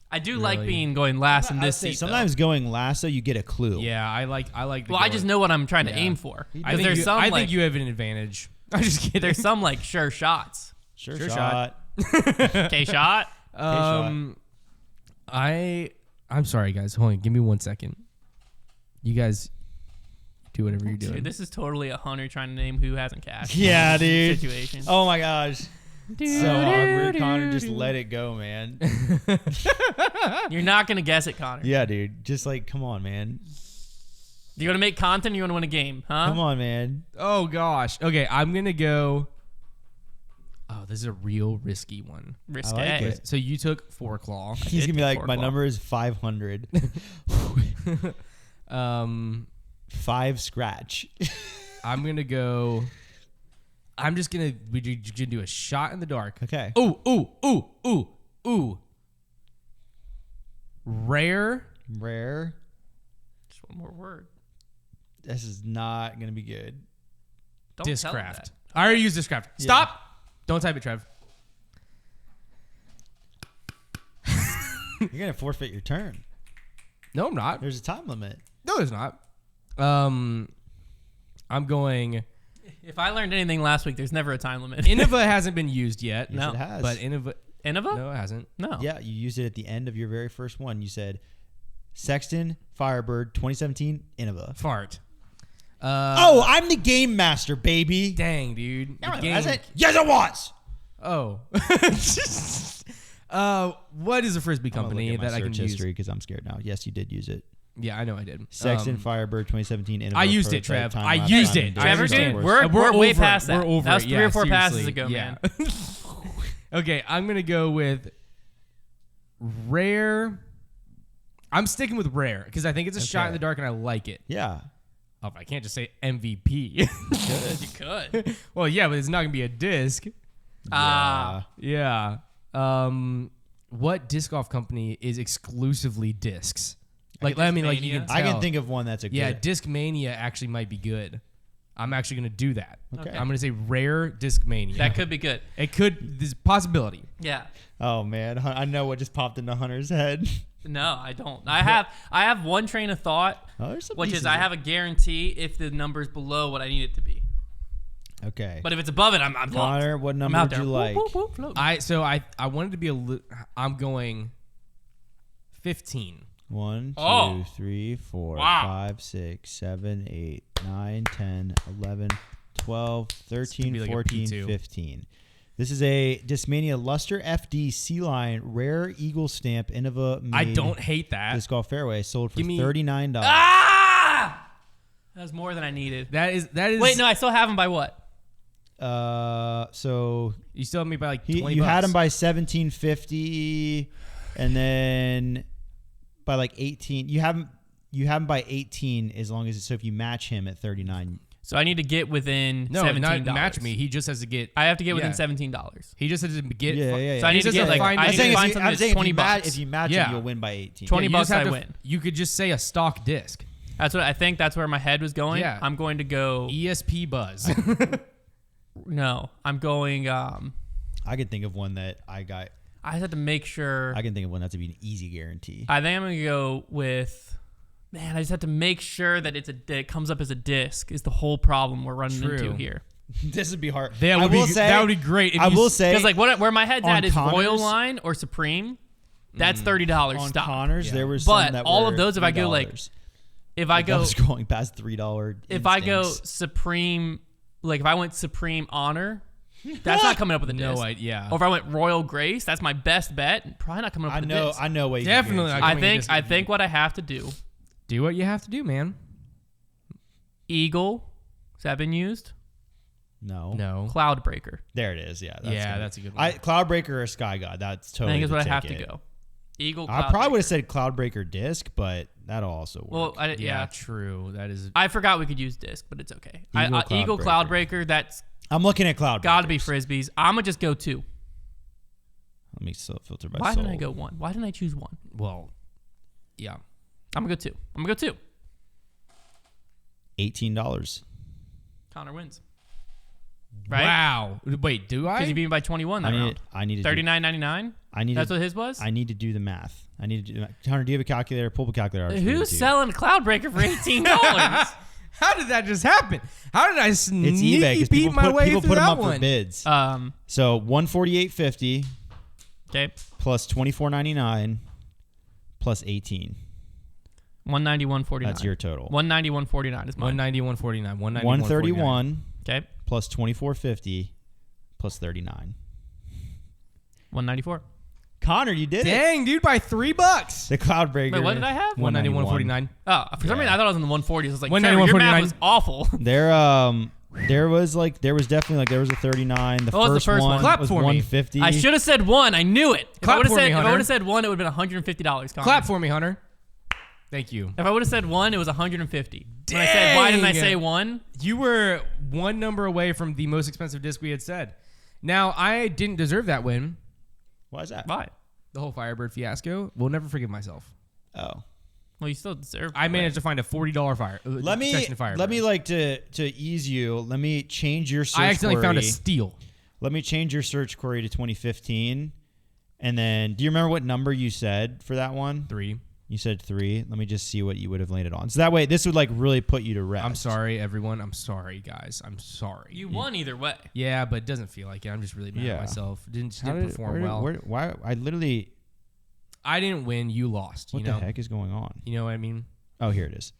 I do like Really? going last in I would this say seat. sometimes going last, so you get a clue. Yeah, I like. The Well, I just know what I'm trying to Yeah. aim for. I Because think there's some I like think you have an advantage. I'm just kidding. there's some like sure shots. Sure Sure shot. Okay, shot. I'm sorry, guys. Hold on. Give me 1 second. You guys do whatever you're doing. Dude, this is totally a Hunter trying to name who hasn't cashed. Yeah, dude. Situation. Oh my gosh. So awkward, Connor. Just let it go, man. You're not gonna guess it, Connor. Yeah, dude. Just like, come on, man. You want to make content? Or you want to win a game, huh? Come on, man. Oh gosh. Okay, I'm gonna go. Oh, this is a real risky one. Risque. I like it. So you took 4 claw. He's did gonna be like, four my claw. number is 500. 5 scratch. I'm gonna go. I'm just gonna. We're gonna do a shot in the dark. Okay. Ooh. Rare. Rare. Just one more word. This is not gonna be good. Don't tell him Discraft. that. I already used Discraft. Stop. Don't type it, Trev. You're gonna forfeit your turn. No, I'm not. There's a time limit. No, there's not. I'm going. If I learned anything last week, there's never a time limit. Innova hasn't been used yet. Yes, No. it has. But Innova. Innova? No, it hasn't. No. Yeah, you used it at the end of your very first one. You said Sexton, Firebird, 2017, Innova. Fart. Oh, I'm the game master, baby. Dang, dude. The game- Yes, it was. Oh. What is a frisbee company that I can use? history because I'm scared now. Yes, you did use it. Yeah, I know I did. Sexton, Firebird, 2017, Innova. I used it, prototype, Trev. time I lapse, used time it. and Trevor, Star dude, Wars. we're way over past it. that. We're over That was it. 3 or 4 passes seriously. ago, Yeah. man. Okay, I'm gonna go with rare. I'm sticking with rare because I think it's a shot in the dark and I like it. Yeah. Oh, I can't just say MVP. You could. Well, yeah, but it's not gonna be a disc. Ah. Yeah. What disc golf company is exclusively discs? Like, I mean, like you can Discmania? tell. I can think of one that's a good. Yeah, Discmania actually might be good. I'm actually gonna do that. Okay. I'm gonna say rare Discmania. That could be good. It could. There's a possibility. Yeah. Oh man, I know what just popped into Hunter's head. No, I don't. I have one train of thought, Oh, there's some which is pieces I of- have a guarantee if the number's below what I need it to be. Okay. But if it's above it, I'm locked. Connor, what I'm number out would there. you like? Whoop, whoop, whoop, float. I wanted to be I'm going 15. 1, 2, Oh. 3, 4, Wow. 5, 6, 7, 8, 9, 10, 11, 12, This could 13, be like a 14, P2. 15. This is a Discmania Luster FD Sea Line Rare Eagle Stamp Innova. I don't hate that. Disc Golf Fairway sold for Give me- $39. Ah! That's more than I needed. That is. Wait, no, I still have him by what? So you still have me by like 20 you bucks. had him by 1750, and then by like 18. You have him by 18 as long as so if you match him at 39. So I need to get within no, $17. not match me. He just has to get. I have to get within $17. He just has to get. Yeah. So I need to get like find- I I'm need saying to find something that's 20 bucks. If you match Yeah. him, you'll win by 18. 20 you bucks, just have I to- win. You could just say a stock disc. That's what I think. That's where my head was going. Yeah. I'm going to go. ESP Buzz. No, I'm going. I could think of one that I got. I just have to make sure. I can think of one that's to be an easy guarantee. I think I'm going to go with. Man, I just have to make sure that it comes up as a disc. Is the whole problem we're running into here? This would be hard. That would be great. If I you will say because like where my head's on at is Royal Connors- Line or Supreme. That's $30 on stock. Connors, there was But some that all were of those, if I go like, $3. if I Like, go, that was going past $3. if I go instincts. Supreme, like if I went Supreme Honor, that's not coming up with a disc. yeah. Or if I went Royal Grace, that's my best bet. Probably not coming up with a disc. I know what you Definitely can not. guarantee. I think what I have to do. Do what you have to do, man. Eagle, has that been used? No. Cloudbreaker. There it is. Yeah. That's a good one. Cloudbreaker or Sky God. That's totally. I think is the what I have to ticket. go. Eagle. I probably would Cloudbreaker. have said Cloudbreaker disc, but that'll also work. Well, yeah. True. That is. I forgot we could use disc, but it's okay. Cloudbreaker. Eagle Cloudbreaker. That's I'm looking at Cloudbreaker. got to be frisbees. I'm gonna just go 2. Let me filter by Why sold. didn't I go 1? Why didn't I choose 1? Well, yeah. I'm gonna go 2. I'm gonna go 2. $18. Konner wins. Right? Wow. Wait, do I? Because you beat me by 21 that round. I need to $39.99. That's what his was. I need to do the math. I need to do the math. Hunter, do you have a calculator? Pull up a calculator. Who's selling Cloudbreaker for $18? How did that just happen? How did I It's sneaky eBay because beat my way people through put them that up one? for bids. So $148.50 okay, plus $24.99 plus 18. $191.49. That's your total. $191.49 is mine. 191.49. 131 Okay, plus $24.50 plus 39. $194. Konner, you did it. Dang, dude, by $3. The Cloudbreaker. Wait, what did I have? 191.49. Oh, for some reason I thought it was in the 140s. I was like, 191.49. Trevor, your math was awful. There was a 39. The What was the first one? Clap was for me. 150. I should have said 1. I knew it. If I Clap would for me, have Hunter. said 1, it would have been $150. Konner. Clap for me, Hunter. Thank you. If I would have said 1, it was 150. When I said, why didn't I Dang. say 1? You were one number away from the most expensive disc we had said. Now, I didn't deserve that win. Why is that? Why? The whole Firebird fiasco. Will never forgive myself. Oh. Well, you still deserve. I managed to find a $40 fire. Let me like to ease you. Let me change your search I accidentally query. found a steal. Let me change your search query to 2015. And then, do you remember what number you said for that one? 3. You said 3. Let me just see what you would have landed on. So that way, this would like really put you to rest. I'm sorry, everyone. I'm sorry, guys. I'm sorry. You won either way. Yeah, but it doesn't feel like it. I'm just really mad at myself. Didn't perform well. Why? I literally. I didn't win. You lost. What the heck is going on? You know what I mean? Oh, here it is.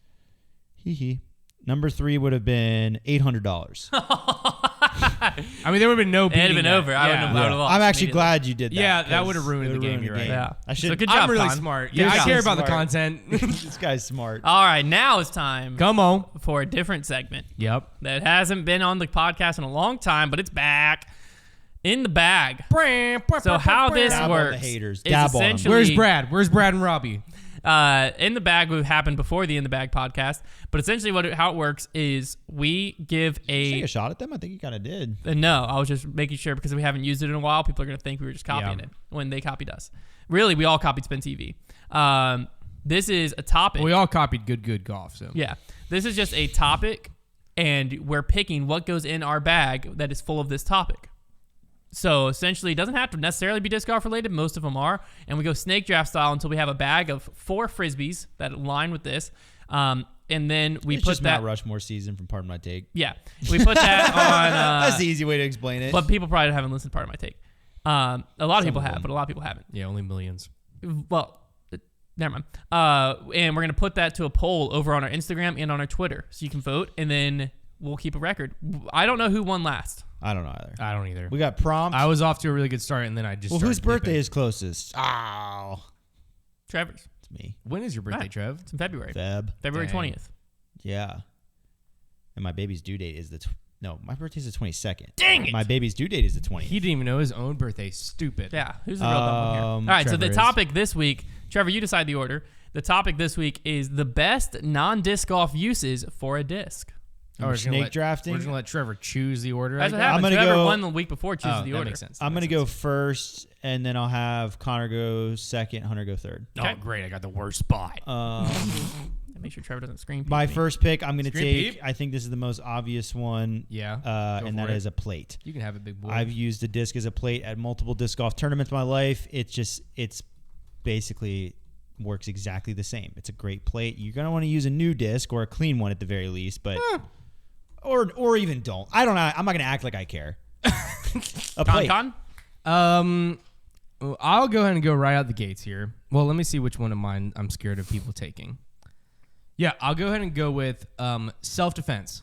Hee hee. Number 3 would have been $800. I mean, there would have been no It would have beating been that. over. I would have lost. I'm actually immediately. glad you did that. Yeah, that 'cause would have ruined it the game. You're right. Yeah. I should. So good job, I'm really Con. smart. You're Yeah, I so care about the smart. content. This guy's smart. All right, now it's time Come on. for a different segment Yep. that hasn't been on the podcast in a long time, but it's back. In the bag. So how this Dab on the works haters. is Dab on 'em. essentially Where's Brad? Where's Brad and Robbie? In the bag would happen before the In the Bag podcast, but essentially how it works is we give Take a shot at them. I think you kind of did. no, I was just making sure because we haven't used it in a while. People are going to think we were just copying Yeah. it when they copied us. Really, we all copied Spin TV. This is a topic. We all copied good golf. So Yeah. This is just a topic, and we're picking what goes in our bag that is full of this topic. So essentially, it doesn't have to necessarily be disc golf related. Most of them are. And we go snake draft style until we have a bag of 4 Frisbees that align with this. And then we It's put just that. Mount Rushmore season from Part of My Take. Yeah. We put that on. That's the easy way to explain it. But people probably haven't listened to Part of My Take. A lot of people have, but a lot of people haven't. yeah, only millions. Well, never mind. And we're going to put that to a poll over on our Instagram and on our Twitter. So you can vote, and then we'll keep a record. I don't know who won last. I don't know either. I don't either. We got prompt. I was off to a really good start, and then I just. Well, started whose birthday dipping. is closest? Oh, Trevor's. it's me. When is your birthday, Right. Trev? It's in February. Feb. February Dang. 20th. Yeah. and my baby's due date is my birthday's the 22nd. Dang it! My baby's due date is the 20th. He didn't even know his own birthday. Stupid. Yeah, who's the real dumb one here? All right, Trevor so the is. topic this week, Trevor, you decide the order. The topic this week is the best non-disc golf uses for a disc. We're snake drafting. We're just gonna let Trevor choose the order. That's I what guess. happens. gonna Trevor go- won the week before, chooses the that order. makes sense. I'm going to go first, and then I'll have Konner go second, Hunter go third. Okay. Oh, great! I got the worst spot. Make sure Trevor doesn't scream. My first pick, I'm going to Screen take, peep? I think this is the most obvious one, Yeah. and for that it. is a plate. You can have it, big boy. I've used a disc as a plate at multiple disc golf tournaments in my life. It's basically works exactly the same. It's a great plate. You're going to want to use a new disc or a clean one at the very least, but or even don't. I don't know. I'm not going to act like I care. A plate. Con? I'll go ahead and go right out the gates here. Well, let me see which one of mine I'm scared of people taking. Yeah, I'll go ahead and go with self-defense.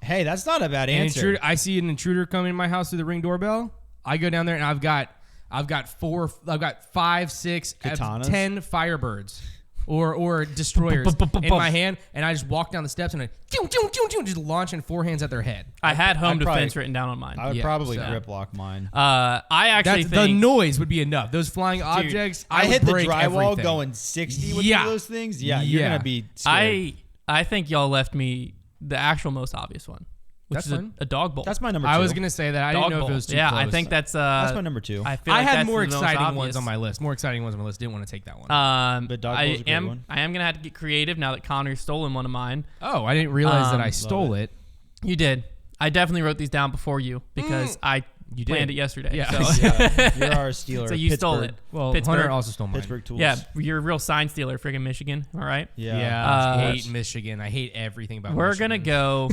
Hey, that's not a bad answer. I see an intruder coming in my house through the Ring doorbell. I go down there and I've got 5, 6, Katanas? 10 Firebirds or destroyers in my hand, and I just walk down the steps and I just launching forehands at their head. I had home I'd probably- defense written down on mine. I would Yeah, probably so- grip lock mine. I actually That's the think noise would be enough. Those flying objects. I would hit the break drywall everything. going 60 with Yeah. one of those things. Yeah, you're Yeah. going to be scared. I think y'all left me the actual most obvious one, which That's is fine. a dog bowl. That's my number two. I was gonna say that. I dog didn't know bowl. if it was too Yeah, close. I think that's That's my number two. I feel I like had that's more the most exciting obvious. ones on my list. Didn't want to take that one. But dog bowl's a great one. I am gonna have to get creative now that Connor's stolen one of mine. Oh, I didn't realize that I love stole it. You did. I definitely wrote these down before you because I planned did. it yesterday. Yeah. So, Yeah, you're our stealer. so you stole Pittsburgh. it. Well, Pittsburgh. Hunter also stole mine. Pittsburgh Tools. Yeah, you're a real sign stealer, friggin' Michigan. All right. Yeah. Yeah, I Uh, hate Michigan. I hate everything about We're Michigan. gonna go.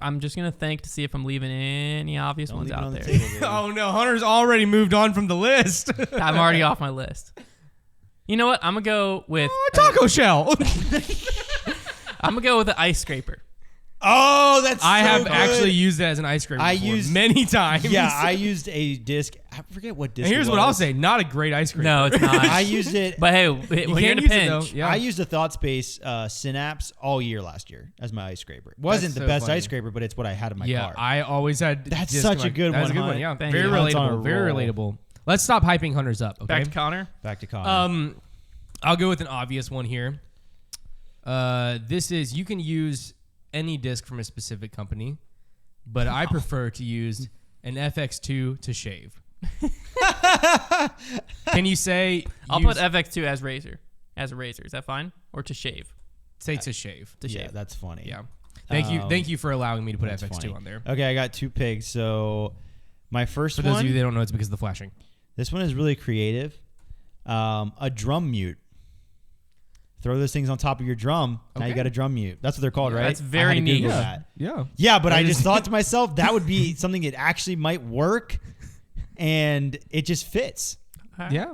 I'm just gonna think to see if I'm leaving any obvious Don't ones leave it out on the there. table, baby. Oh no, Hunter's already moved on from the list. I'm already off my list. You know what? I'm gonna go with Taco shell. I'm gonna go with the ice scraper. Oh, that's I so have good. actually used that as an ice scraper I before, used- many times. Yeah, I used a disc. I forget what disc. And here's it what I'll was. say: not a great ice scraper. No, it's not. I used it. But hey, You when you're can in a use it, though. pinch, Yeah. I used a ThoughtSpace Synapse all year last year as my ice scraper. It wasn't That's the so best funny. ice scraper, but it's what I had in my Yeah, car. I always had. That's disc such in a good That's a one, good one. Hunt. Yeah, Thank very you. Hunt's on a relatable. Very roll. relatable. Let's stop hyping Hunters up. Okay. back to Connor. Back to Connor. I'll go with an obvious one here. This is you can use any disc from a specific company, but I prefer to use an FX2 to shave. Can you say? I'll put FX2 as a razor. Is that fine? Or to shave? say to shave. To yeah, shave. that's funny. Yeah. Thank you for allowing me to put That's FX2 funny. on there. Okay, I got two picks. So my first For one. those of you that don't know, it's because of the flashing. This one is really creative. A drum mute. Throw those things on top of your drum. Now you Okay. got a drum mute. That's what they're called, right? That's I very had to Google neat. that. Yeah. Yeah, but I just thought to myself that would be something that actually might work, and it just fits. Yeah.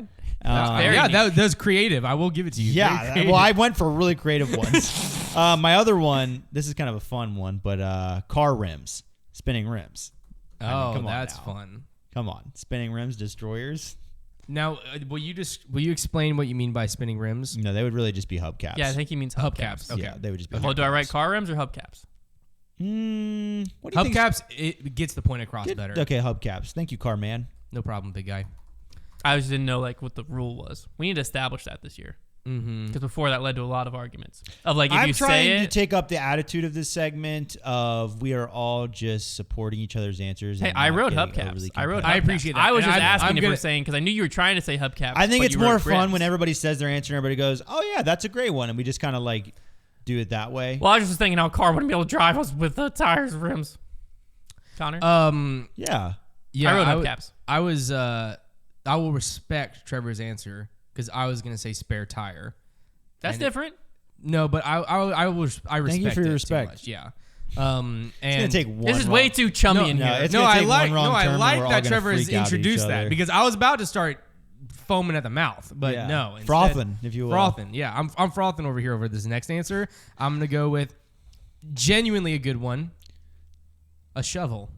very Yeah, neat. that's creative. I will give it to you. Very Yeah, creative. well, I went for really creative ones. My other one, this is kind of a fun one, but car rims, spinning rims. Oh, come on that's now. fun. Come on, spinning rims, destroyers. Now, will you explain what you mean by spinning rims? No, they would really just be hubcaps. Yeah, I think he means hubcaps. Hubcaps. Okay. Yeah, they would just be. Well, do I write hubcaps. car rims or hubcaps? What do you think? Hubcaps, it gets the point across better. Okay, hubcaps. Thank you, car man. No problem, big guy. I just didn't know like what the rule was. We need to establish that this year. Mm-hmm. Because before that led to a lot of arguments of like if I'm you trying say to it. take up the attitude of this segment of we are all just supporting each other's answers. Hey, and I not wrote getting hubcaps. overly I wrote. competitive. I hubcaps. appreciate that. I was And just asking I'm if gonna- we're saying because I knew you were trying to say hubcaps. I think but it's you more wrote fun rims. when everybody says their answer and everybody goes, "Oh yeah, that's a great one," and we just kind of like do it that way. Well, I was just thinking how a car wouldn't be able to drive us with the tires and rims. Connor, Yeah. Yeah, I wrote w- hubcaps. I will respect Trevor's answer because I was gonna say spare tire. That's and different. No, but I respect. Thank you for your it respect. too much, yeah. It's gonna And take one. This is wrong- way too chummy in no, here. it's no, gonna I take like one wrong turn and we're all that gonna Trevor has freak out at each introduced that other. because I was about to start foaming at the mouth, but Yeah. no, instead- Frothing, if you will. Frothing, yeah. I'm frothing over here over this next answer. I'm gonna go with genuinely a good one. A shovel.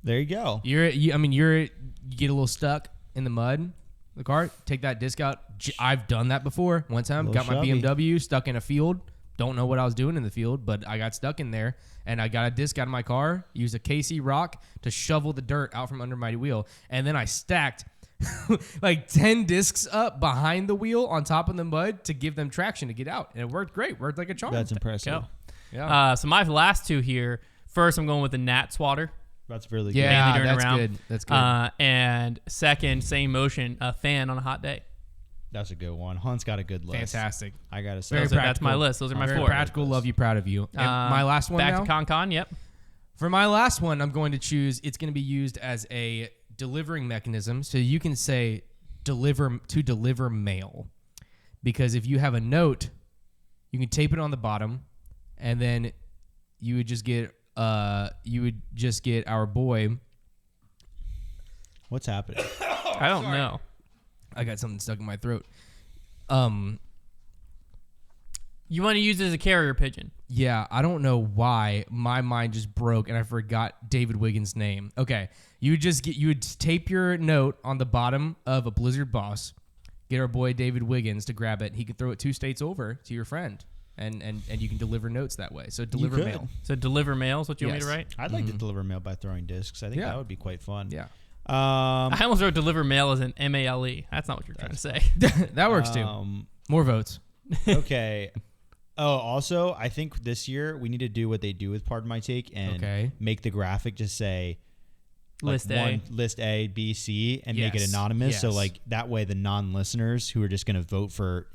There you go. You get a little stuck in the mud, the cart. Take that disc out. I've done that before. One time, Little got my shovey. BMW stuck in a field. don't know what I was doing in the field, but I got stuck in there, and I got a disc out of my car, used a KC rock to shovel the dirt out from under my wheel, and then I stacked like 10 discs up behind the wheel on top of the mud to give them traction to get out, and it worked great. Worked like a charm. That's impressive. Go. Yeah. So my last two here. First, I'm going with the Gnat Swatter. That's really Yeah, Mainly during that's the round. good. That's good. And second, same motion, a fan on a hot day. good. That's a good one. Hunt's got a good list. Fantastic. I gotta say. Very So that's practical. my list. Those are my Very four. practical. Love you. Proud of you. And my last one Back now? to Con. Yep. For my last one, I'm going to choose, it's going to be used as a delivering mechanism. So you can say deliver mail. Because if you have a note, you can tape it on the bottom, and then you would just get our boy. What's happening? I don't know. I got something stuck in my throat. You want to use it as a carrier pigeon. Yeah, I don't know why my mind just broke and I forgot David Wiggins' name. Okay, you would tape your note on the bottom of a Blizzard boss, get our boy David Wiggins to grab it. He can throw it 2 states over to your friend, and you can deliver notes that way. So deliver mail. So deliver mail is what you want me to write? I'd like to deliver mail by throwing discs. I think that would be quite fun. Yeah, I almost wrote deliver mail as an MALE. That's not what you're trying to say. that works too. More votes. Okay. Oh, also, I think this year we need to do what they do with Pardon My Take and make the graphic just say List A. List A, B, C, and make it Yes. anonymous. So Yes. like that way the non-listeners who are just going to vote for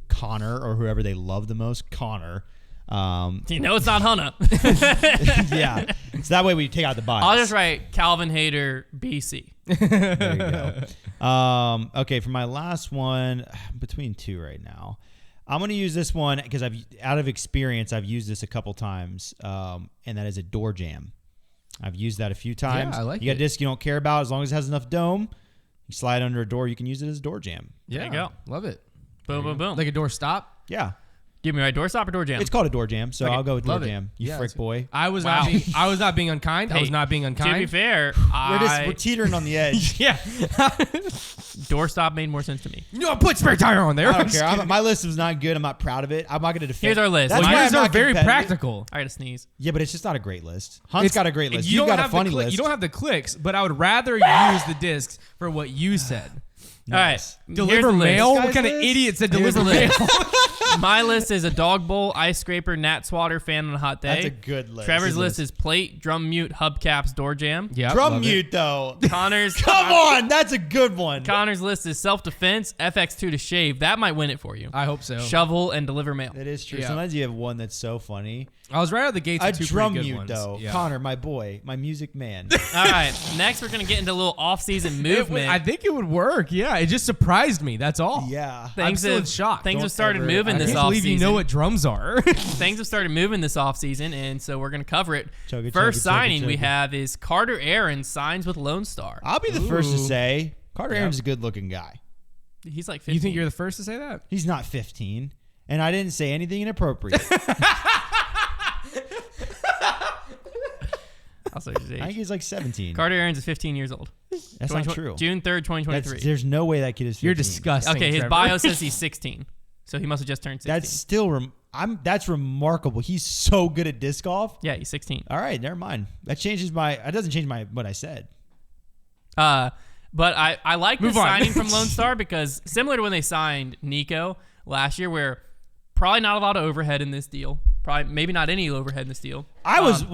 Konner or whoever they love the most, Konner. You know it's not Hunter. Yeah. So that way we take out the bias. I'll just write Calvin Hader BC. There you go. Okay, for my last one, between two right now. I'm going to use this one because out of experience, I've used this a couple times, and that is a door jam. I've used that a few times. Yeah, I like You got it. a disc you don't care about. As long as it has enough dome, you slide under a door, you can use it as a door jam. Yeah, There you go. Love it. Boom, boom, boom. Like a door stop. Yeah. Give me right door stop or door jam? It's called a door jam, so I'll go with door Love it. jam. You Yeah, frick that's good. boy. I was Wow. not being unkind. I was Hey, not being To be unkind. fair, We're teetering on the edge. Yeah. door stop made more sense to me. No, put spare tire on there. I don't care. My list was not good. I'm not proud of it. I'm not going to defend. Here's our list. That's Well, why Yours I'm are not very competitive. practical. I got to sneeze. Yeah, but it's just not a great list. Hunt's got a great list. You You've don't got a have the funny list. You don't have the clicks, but I would rather use the discs for what you said. Nice. All right. Deliver here's the list. mail? This What kind of guy's list? idiot said Here's deliver the mail? list. My list is a dog bowl, ice scraper, gnat swatter, fan on a hot day. That's a good list. Trevor's Good list is plate, drum mute, hubcaps, door jam. Yeah, Drum mute, though. Connor's Come on. That's a good one. Connor's list is self-defense, FX2 to shave. That might win it for you. I hope so. Shovel and deliver mail. It is true. Yeah. Sometimes you have one that's so funny. I was right out of the gates A with 2 drum pretty good mute, ones. though. Yeah. Connor, my boy, my music man. All right. Next, we're going to get into a little off-season movement. I think it would work. Yeah, it just surprised me. That's all. Yeah. I'm still in shock. Things Don't have started ever- moving I this can't off believe you know what drums are. Things have started moving this offseason, and so we're going to cover it. Chugga, First chugga, signing chugga, we chugga. have is Carter Aaron signs with Lone Star. I'll be the first to Ooh. say Carter Aaron's a good-looking guy. He's like 15. You think you're the first to say that? He's not 15, and I didn't say anything inappropriate. I'll say his age. I think he's like 17. Carter Aaron's is 15 years old. That's not true. June 3rd, 2023. There's no way that kid is 15. You're disgusting. Okay, his Trevor. bio says he's 16. So he must have just turned 16. That's still that's remarkable. He's so good at disc golf. Yeah, he's 16. All right, never mind. That doesn't change what I said. But I like the Move on. signing from Lone Star because similar to when they signed Nico last year, where probably not a lot of overhead in this deal. Probably maybe not any overhead in this deal. I wasn't.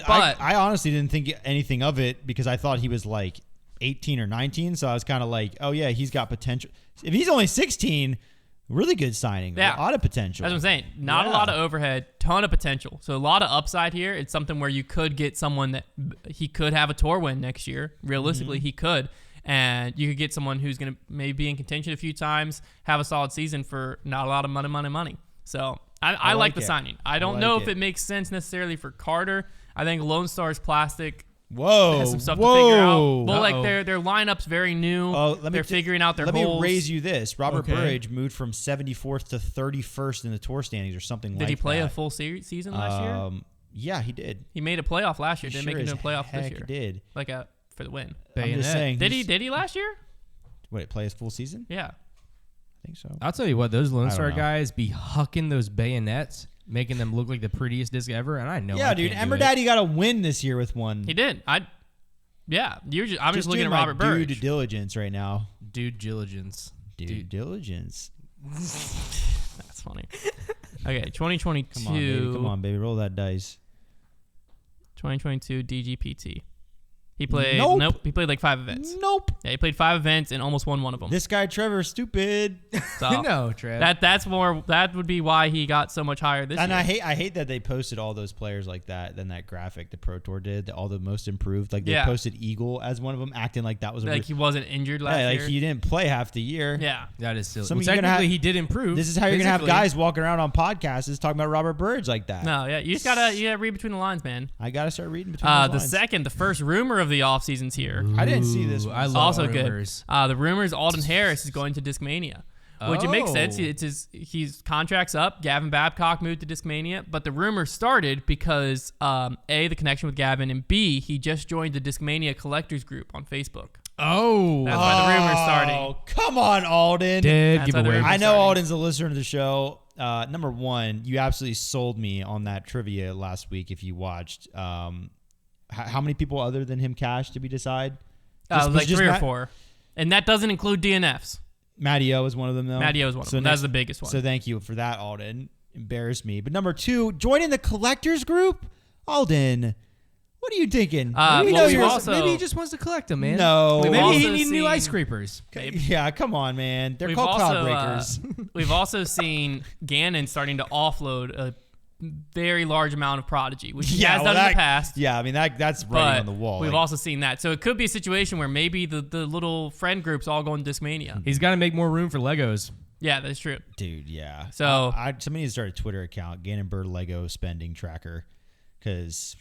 but- I honestly didn't think anything of it because I thought he was like 18 or 19. So I was kind of like, oh yeah, he's got potential. If he's only 16, really good signing. Yeah. A lot of potential. That's what I'm saying. Not a lot of overhead, ton of potential. So a lot of upside here. It's something where you could get someone that he could have a tour win next year. Realistically, he could. And you could get someone who's going to maybe be in contention a few times, have a solid season for not a lot of money. So I like the it. signing. I don't like know if it. it makes sense necessarily for Carter. I think Lone Star's plastic Whoa. has some stuff to figure out. Whoa. But like their lineup's very new. Oh, They're figuring out their Let holes. me raise you this. Robert Okay. Burridge moved from 74th to 31st in the tour standings or something like that. Did he play a full season last year? Yeah, he did. He made a playoff last year. He Didn't sure make it as into a playoff this heck year. did. Like for the win. I'm Bayonet. just saying. Did he last year? What, play his full season? Yeah. I think so. I'll tell you what, those Lone I don't Star know. guys be hucking those bayonets. making them look like the prettiest disc ever. And I know. Yeah, dude. Ember Daddy got a win this year with one. He did. I'm just looking at my Robert Burge. Due diligence right now. Due diligence. Due diligence. That's funny. Okay, 2022. Come on, baby. Roll that dice. 2022 DGPT. He played. Nope. He played like 5 events. Nope. Yeah, he played 5 events and almost won one of them. This guy Trevor, stupid. So No, Trev. that's more. That would be why he got so much higher this year. And I hate that they posted all those players like that. Then that graphic the Pro Tour did, all the most improved. Like they posted Eagle as one of them, acting like that was like he wasn't injured last year. Like he didn't play half the year. Yeah, that is silly. Well, technically, he did improve. This is how you're gonna have guys walking around on podcasts talking about Robert Burge like that. No, yeah, you gotta read between the lines, man. I gotta start reading between the lines. The first rumor of the offseason's here. I didn't see this one. I love Also rumors. good. The rumors Alden Harris is going to Discmania, which it makes sense. It's he's contract's up. Gavin Babcock moved to Discmania, but the rumor started because A, the connection with Gavin, and B, he just joined the Discmania collectors group on Facebook. Oh, That's why the rumor's starting. Oh, come on, Alden. Dead giveaway. I know Alden's a listener to the show. Number one, you absolutely sold me on that trivia last week. If you watched, how many people other than him cashed? Did we decide? Like 3 or 4, and that doesn't include DNFs. Matty-O is one of them, though. Matty-O is one of them. That's the biggest one. So thank you for that, Alden. Embarrassed me. But number 2, joining the collectors group? Alden, what are you thinking? Maybe he just wants to collect them, man. No. Maybe he needs new ice scrapers. Yeah, come on, man. They're called cloud breakers. We've also seen Gannon starting to offload a very large amount of Prodigy, which he has done in the past. Yeah, I mean, that's writing on the wall. We've also seen that. So it could be a situation where maybe the little friend group's all going to Discmania. He's got to make more room for Legos. Yeah, that's true. Dude, yeah. So somebody needs to start a Twitter account, Gannon Bird Lego spending tracker, because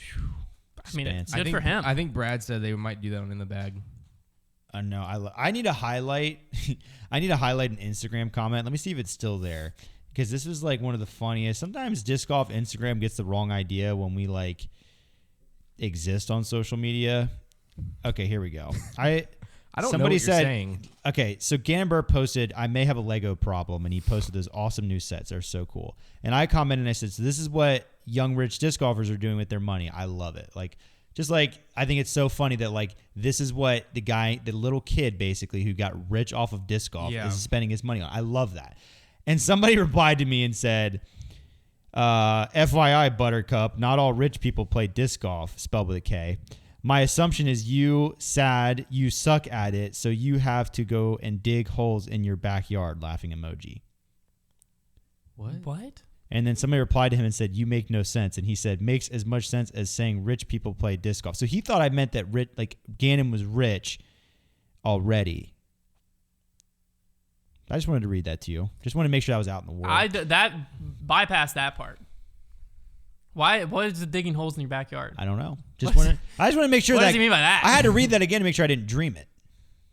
I mean, it's good for him. I think Brad said they might do that one in the bag. No, I need to highlight. I need to highlight an Instagram comment. Let me see if it's still there, because this was like one of the funniest. Sometimes disc golf Instagram gets the wrong idea when we like exist on social media. Okay, here we go. I don't know what you're saying. Okay, so Gannon posted, I may have a Lego problem, and he posted those awesome new sets. They're so cool. And I commented and I said, so this is what young rich disc golfers are doing with their money. I love it. Like, just like, I think it's so funny that like this is what the little kid basically who got rich off of disc golf is spending his money on. I love that. And somebody replied to me and said, FYI, Buttercup, not all rich people play disc golf, spelled with a K. My assumption is you suck at it, so you have to go and dig holes in your backyard, laughing emoji. What? And then somebody replied to him and said, you make no sense. And he said, makes as much sense as saying rich people play disc golf. So he thought I meant that Gannon was rich already. I just wanted to read that to you. Just wanted to make sure that was out in the world. That bypass that part. Why? What is the digging holes in your backyard? I don't know. I just want to make sure what does he mean by that? I had to read that again to make sure I didn't dream it.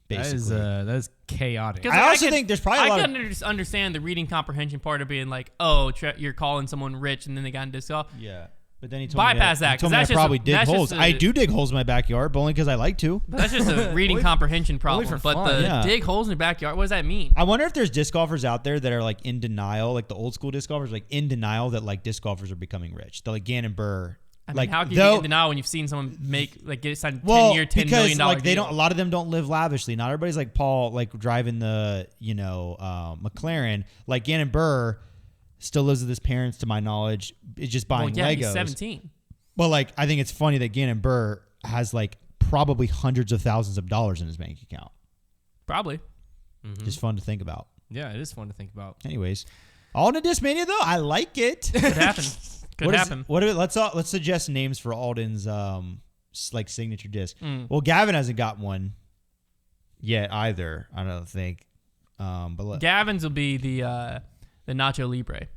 Basically, that is chaotic. I also think there's probably a lot I can understand the reading comprehension part of being like, oh, you're calling someone rich and then they got into disc golf. Yeah. But then he told bypass me that. He told me I probably dig holes. I do dig holes in my backyard, but only because I like to. But that's just a reading comprehension problem. But dig holes in your backyard, what does that mean? I wonder if there's disc golfers out there that are like in denial, like the old school disc golfers, like in denial that like disc golfers are becoming rich. They're like Gannon Burr. I mean, how can you be in denial when you've seen someone get signed $10 million like they deal? don't. A lot of them don't live lavishly. Not everybody's like Paul, like driving the McLaren. Like Gannon Burr still lives with his parents, to my knowledge. Is just buying Legos. He's 17. Well, like, I think it's funny that Gannon Burr has like probably hundreds of thousands of dollars in his bank account. Probably. Mm-hmm. Just fun to think about. Yeah, it is fun to think about. Anyways, Alden Discmania though, I like it. Could happen. Could happen. Let's suggest names for Alden's like signature disc. Well, Gavin hasn't got one yet either. I don't think. But Gavin's will be the Nacho Libre.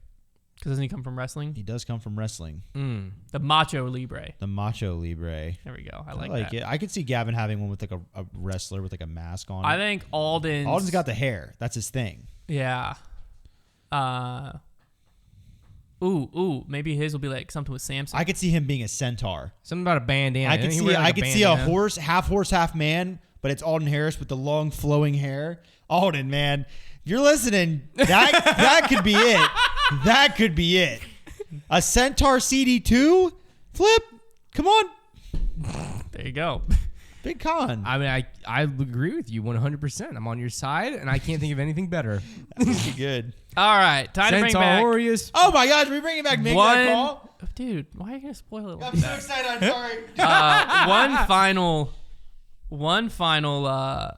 Because doesn't he come from wrestling? He does come from wrestling. The Macho Libre. The Macho Libre. There we go. I like that. it. I could see Gavin having one with like a wrestler with like a mask on. I think Alden's got the hair. That's his thing. Yeah. Maybe his will be like something with Samson. I could see him being a centaur. Something about a bandana. I could see a horse, half man, but it's Alden Harris with the long flowing hair. Alden, man, if you're listening, that could be it. That could be it. A Centaur CD2 flip? Come on. There you go. Big con. I mean, I agree with you 100%. I'm on your side, and I can't think of anything better. That's good. All right, time to bring back. Centaurus. Oh my gosh, we're bringing back Make That Call? Dude, why are you gonna spoil it? I'm so excited. I'm sorry. One final.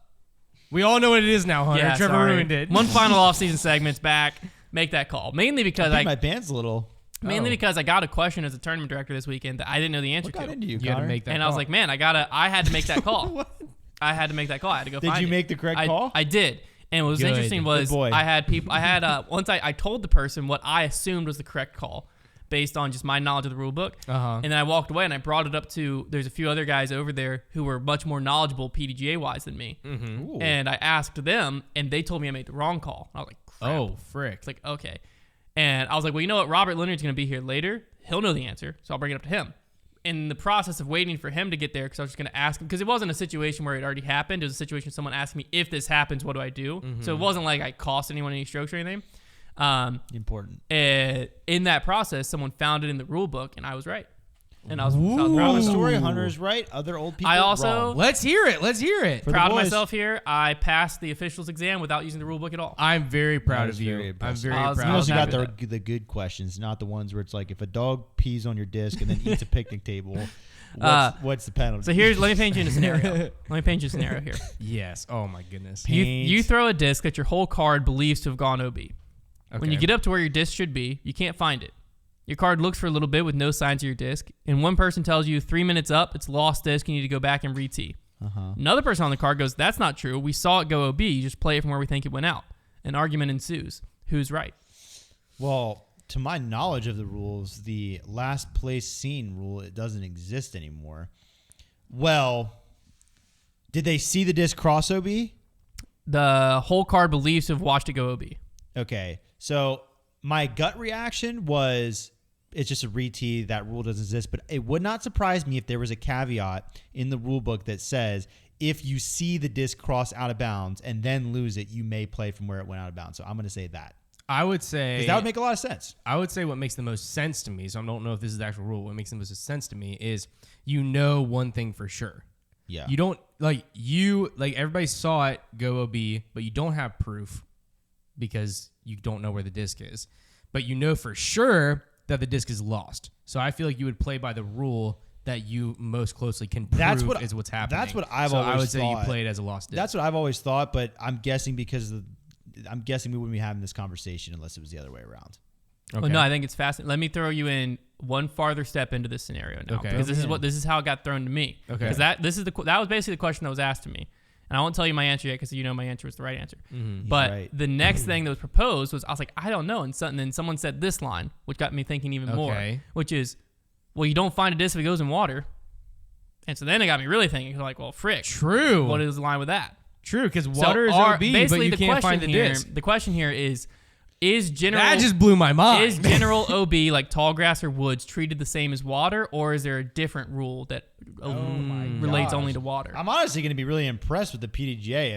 We all know what it is now, Hunter. Yeah, Trevor ruined it. One final off-season segment's back. Make that call. Mainly because my band's a little. Mainly because I got a question as a tournament director this weekend that I didn't know the answer What got to. into you, You had to Konner? make that And call. I was like, man, I had to make that call. I had to make that call. I had to go Did find it. you make the correct call? I did. And what was Good. interesting was Good boy. I had people. I had once I told the person what I assumed was the correct call based on just my knowledge of the rule book. And then I walked away and I brought it up to. There's a few other guys over there who were much more knowledgeable PDGA wise than me. Ooh. And I asked them, and they told me I made the wrong call. I was like, crap. Oh, frick. It's like, okay. And I was like, well, you know what? Robert Leonard's going to be here later. He'll know the answer, so I'll bring it up to him. In the process of waiting for him to get there, because I was just going to ask him, because it wasn't a situation where it already happened. It was a situation of someone asking me, if this happens, what do I do? So it wasn't like I cost anyone any strokes or anything. Important. In that process, someone found it in the rule book, and I was right. And I was Proud proud of the of story. myself. Hunter's right. Other old people I also- wrong. Let's hear it. Let's hear it. For the Proud of boys. myself here. I passed the officials exam without using the rule book at all. I'm very proud That of is you. very I'm impressive. very I was- proud. You also got happy with the good questions, not the ones where it's like if a dog pees on your disc and then eats a picnic table, what's the penalty? So let me paint you in a scenario. Let me paint you a scenario here. Yes. Oh my goodness. You throw a disc that your whole card believes to have gone OB. When you Okay. get up to where your disc should be, you can't find it. Your card looks for a little bit with no signs of your disc, and one person tells you 3 minutes up, it's lost disc, you need to go back and re-tee. Another person on the card goes, that's not true. We saw it go OB. You just play it from where we think it went out. An argument ensues. Who's right? Well, to my knowledge of the rules, the last place seen rule, it doesn't exist anymore. Well, did they see the disc cross OB? The whole card believes to have watched it go OB. Okay, so my gut reaction was it's just a re-tee. That rule doesn't exist, but it would not surprise me if there was a caveat in the rule book that says if you see the disc cross out of bounds and then lose it, you may play from where it went out of bounds. So I'm going to say that. I would say Because that would make a lot of sense. I would say what makes the most sense to me, so I don't know if this is the actual rule, what makes the most sense to me is you know one thing for sure. Yeah. You don't everybody saw it go OB, but you don't have proof because you don't know where the disc is. But you know for sure that the disc is lost. So I feel like you would play by the rule that you most closely can prove is what's happening. That's what I've so always I would say thought. you played as a lost disc. That's what I've always thought, but I'm guessing we wouldn't be having this conversation unless it was the other way around. Okay. Well, no, I think it's fascinating. Let me throw you in one farther step into this scenario now, Okay. because this is how it got thrown to me. Okay. Because that was basically the question that was asked to me, and I won't tell you my answer yet because you know my answer was the right answer. But right. the next thing that was proposed was I was like, I don't know, and then someone said this line, which got me thinking even more, which is, well, you don't find a disc if it goes in water, and so then it got me really thinking, like, well, frick, True. what is the line with that? True, because water is OB, but you can't find the disc. The question here is general. That just blew my mind. Is general OB like tall grass or woods treated the same as water, or is there a different rule that relates only to water? I'm honestly going to be really impressed with the PDGA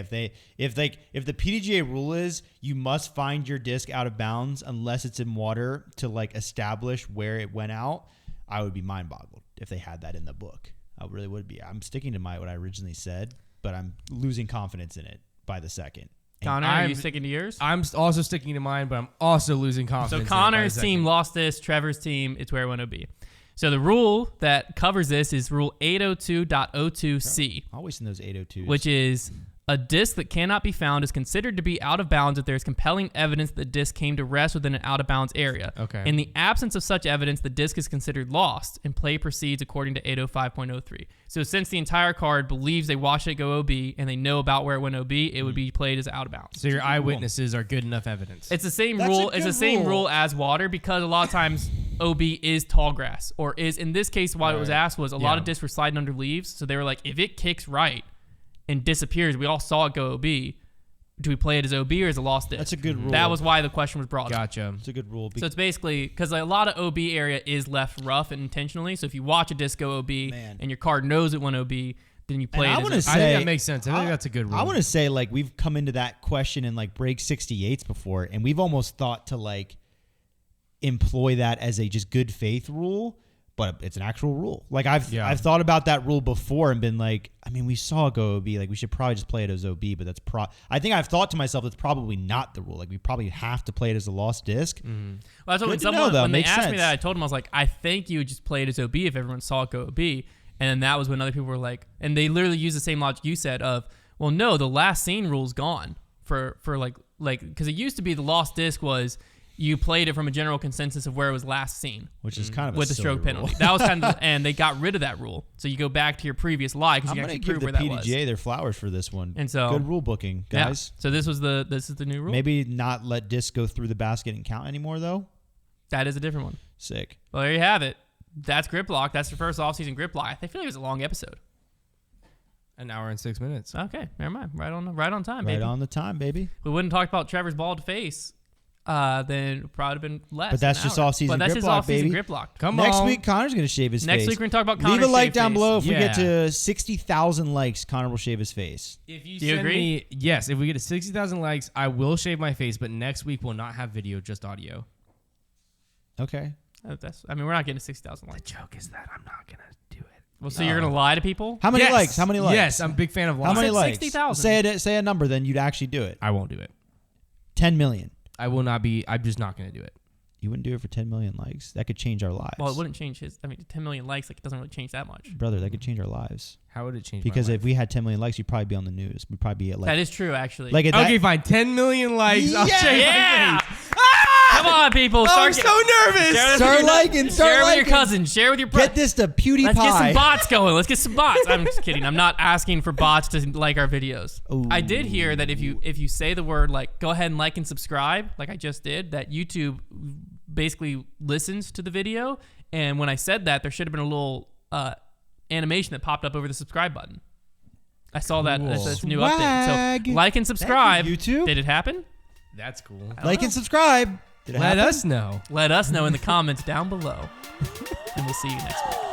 if the PDGA rule is you must find your disc out of bounds unless it's in water to like establish where it went out. I would be mind boggled if they had that in the book. I really would be. I'm sticking to what I originally said, but I'm losing confidence in it by the second. Konner, are you sticking to yours? I'm also sticking to mine, but I'm also losing So confidence. Konner's team lost this. Trevor's team, it's where it went OB. So the rule that covers this is Rule 802.02c, Always in those 802s. which is a disc that cannot be found is considered to be out of bounds if there is compelling evidence that the disc came to rest within an out of bounds area. Okay. In the absence of such evidence, the disc is considered lost, and play proceeds according to 805.03. So since the entire card believes they watched it go OB and they know about where it went OB, it would be played as out of bounds. So your eyewitnesses are good enough evidence. It's the same That's rule. a It's the good same rule. rule as water because a lot of times OB is tall grass or is in this case what it was asked was a lot of discs were sliding under leaves. So they were like, if it kicks right and disappears, we all saw it go OB. Do we play it as OB or as a lost disc? That's a good rule. That was why the question was brought up. Gotcha. It's a good rule. So it's basically because a lot of OB area is left rough and intentionally. So if you watch a disc go OB and your card knows it went OB, then you play it. I as think that makes sense. I think that's a good rule. I want to say like we've come into that question in like break 68s before, and we've almost thought to like employ that as a just good faith rule, but it's an actual rule. Like I've thought about that rule before and been like, I mean, we saw it go OB. Like we should probably just play it as OB, but that's I think I've thought to myself that's probably not the rule. Like we probably have to play it as a lost disc. Mm-hmm. Well, that's what when they asked me that, I told them I was like, I think you would just play it as OB if everyone saw it go OB. And then that was when other people were like, and they literally used the same logic you said of, well, no, the last scene rule's gone for like because it used to be the lost disc was. You played it from a general consensus of where it was last seen, which is kind of with the stroke penalty. That was kind of, and they got rid of that rule. So you go back to your previous lie because you actually prove where that was. I'm going to give the PDGA their flowers for this one. And so good rule booking, guys. Yeah. So this is the new rule. Maybe not let discs go through the basket and count anymore though. That is a different one. Sick. Well, there you have it. That's Grip Block. That's the first off-season Grip Block. I feel like it was a long episode. An hour and 6 minutes. Okay, never mind. Right on time, baby. Right on the time, baby. We wouldn't talk about Trevor's bald face. Then it probably been less. But that's just off-season Grip Block, baby. Grip Block. Come on. Next week, Konner's going to shave his face. Next week, we're going to talk about Konner's Leave a like down face. below. If we get to 60,000 likes, Konner will shave his face. If you send me, yes, if we get to 60,000 likes, I will shave my face, but next week we'll not have video, just audio. Okay. We're not getting to 60,000 likes. The joke is that I'm not going to do it. Well, so you're going to lie to people? How many likes? How many likes? Yes, I'm a big fan of likes. How many likes? 60,000. Say a number, then you'd actually do it. I won't do it. 10 million. I will not be. I'm just not going to do it. You wouldn't do it for 10 million likes. That could change our lives. Well, it wouldn't change 10 million likes, like it doesn't really change that much. Brother, that could change our lives. How would it change Because my if we had 10 million likes, you'd probably be on the news. We'd probably be at like... That is true, actually. Like okay, fine. 10 million likes. I'll shave my face. Come on, people. I'm so nervous. Start liking. Share with your cousins. Share with your Get this to PewDiePie. Let's get some bots going. Let's get some bots. I'm just kidding. I'm not asking for bots to like our videos. Ooh. I did hear that if you say the word like go ahead and like and subscribe, like I just did, that YouTube basically listens to the video. And when I said that, there should have been a little animation that popped up over the subscribe button. I saw that as a new update. So like and subscribe. YouTube? Did it happen? That's cool. Like and subscribe. Did it happen? Let us know. Let us know in the comments down below. And we'll see you next week.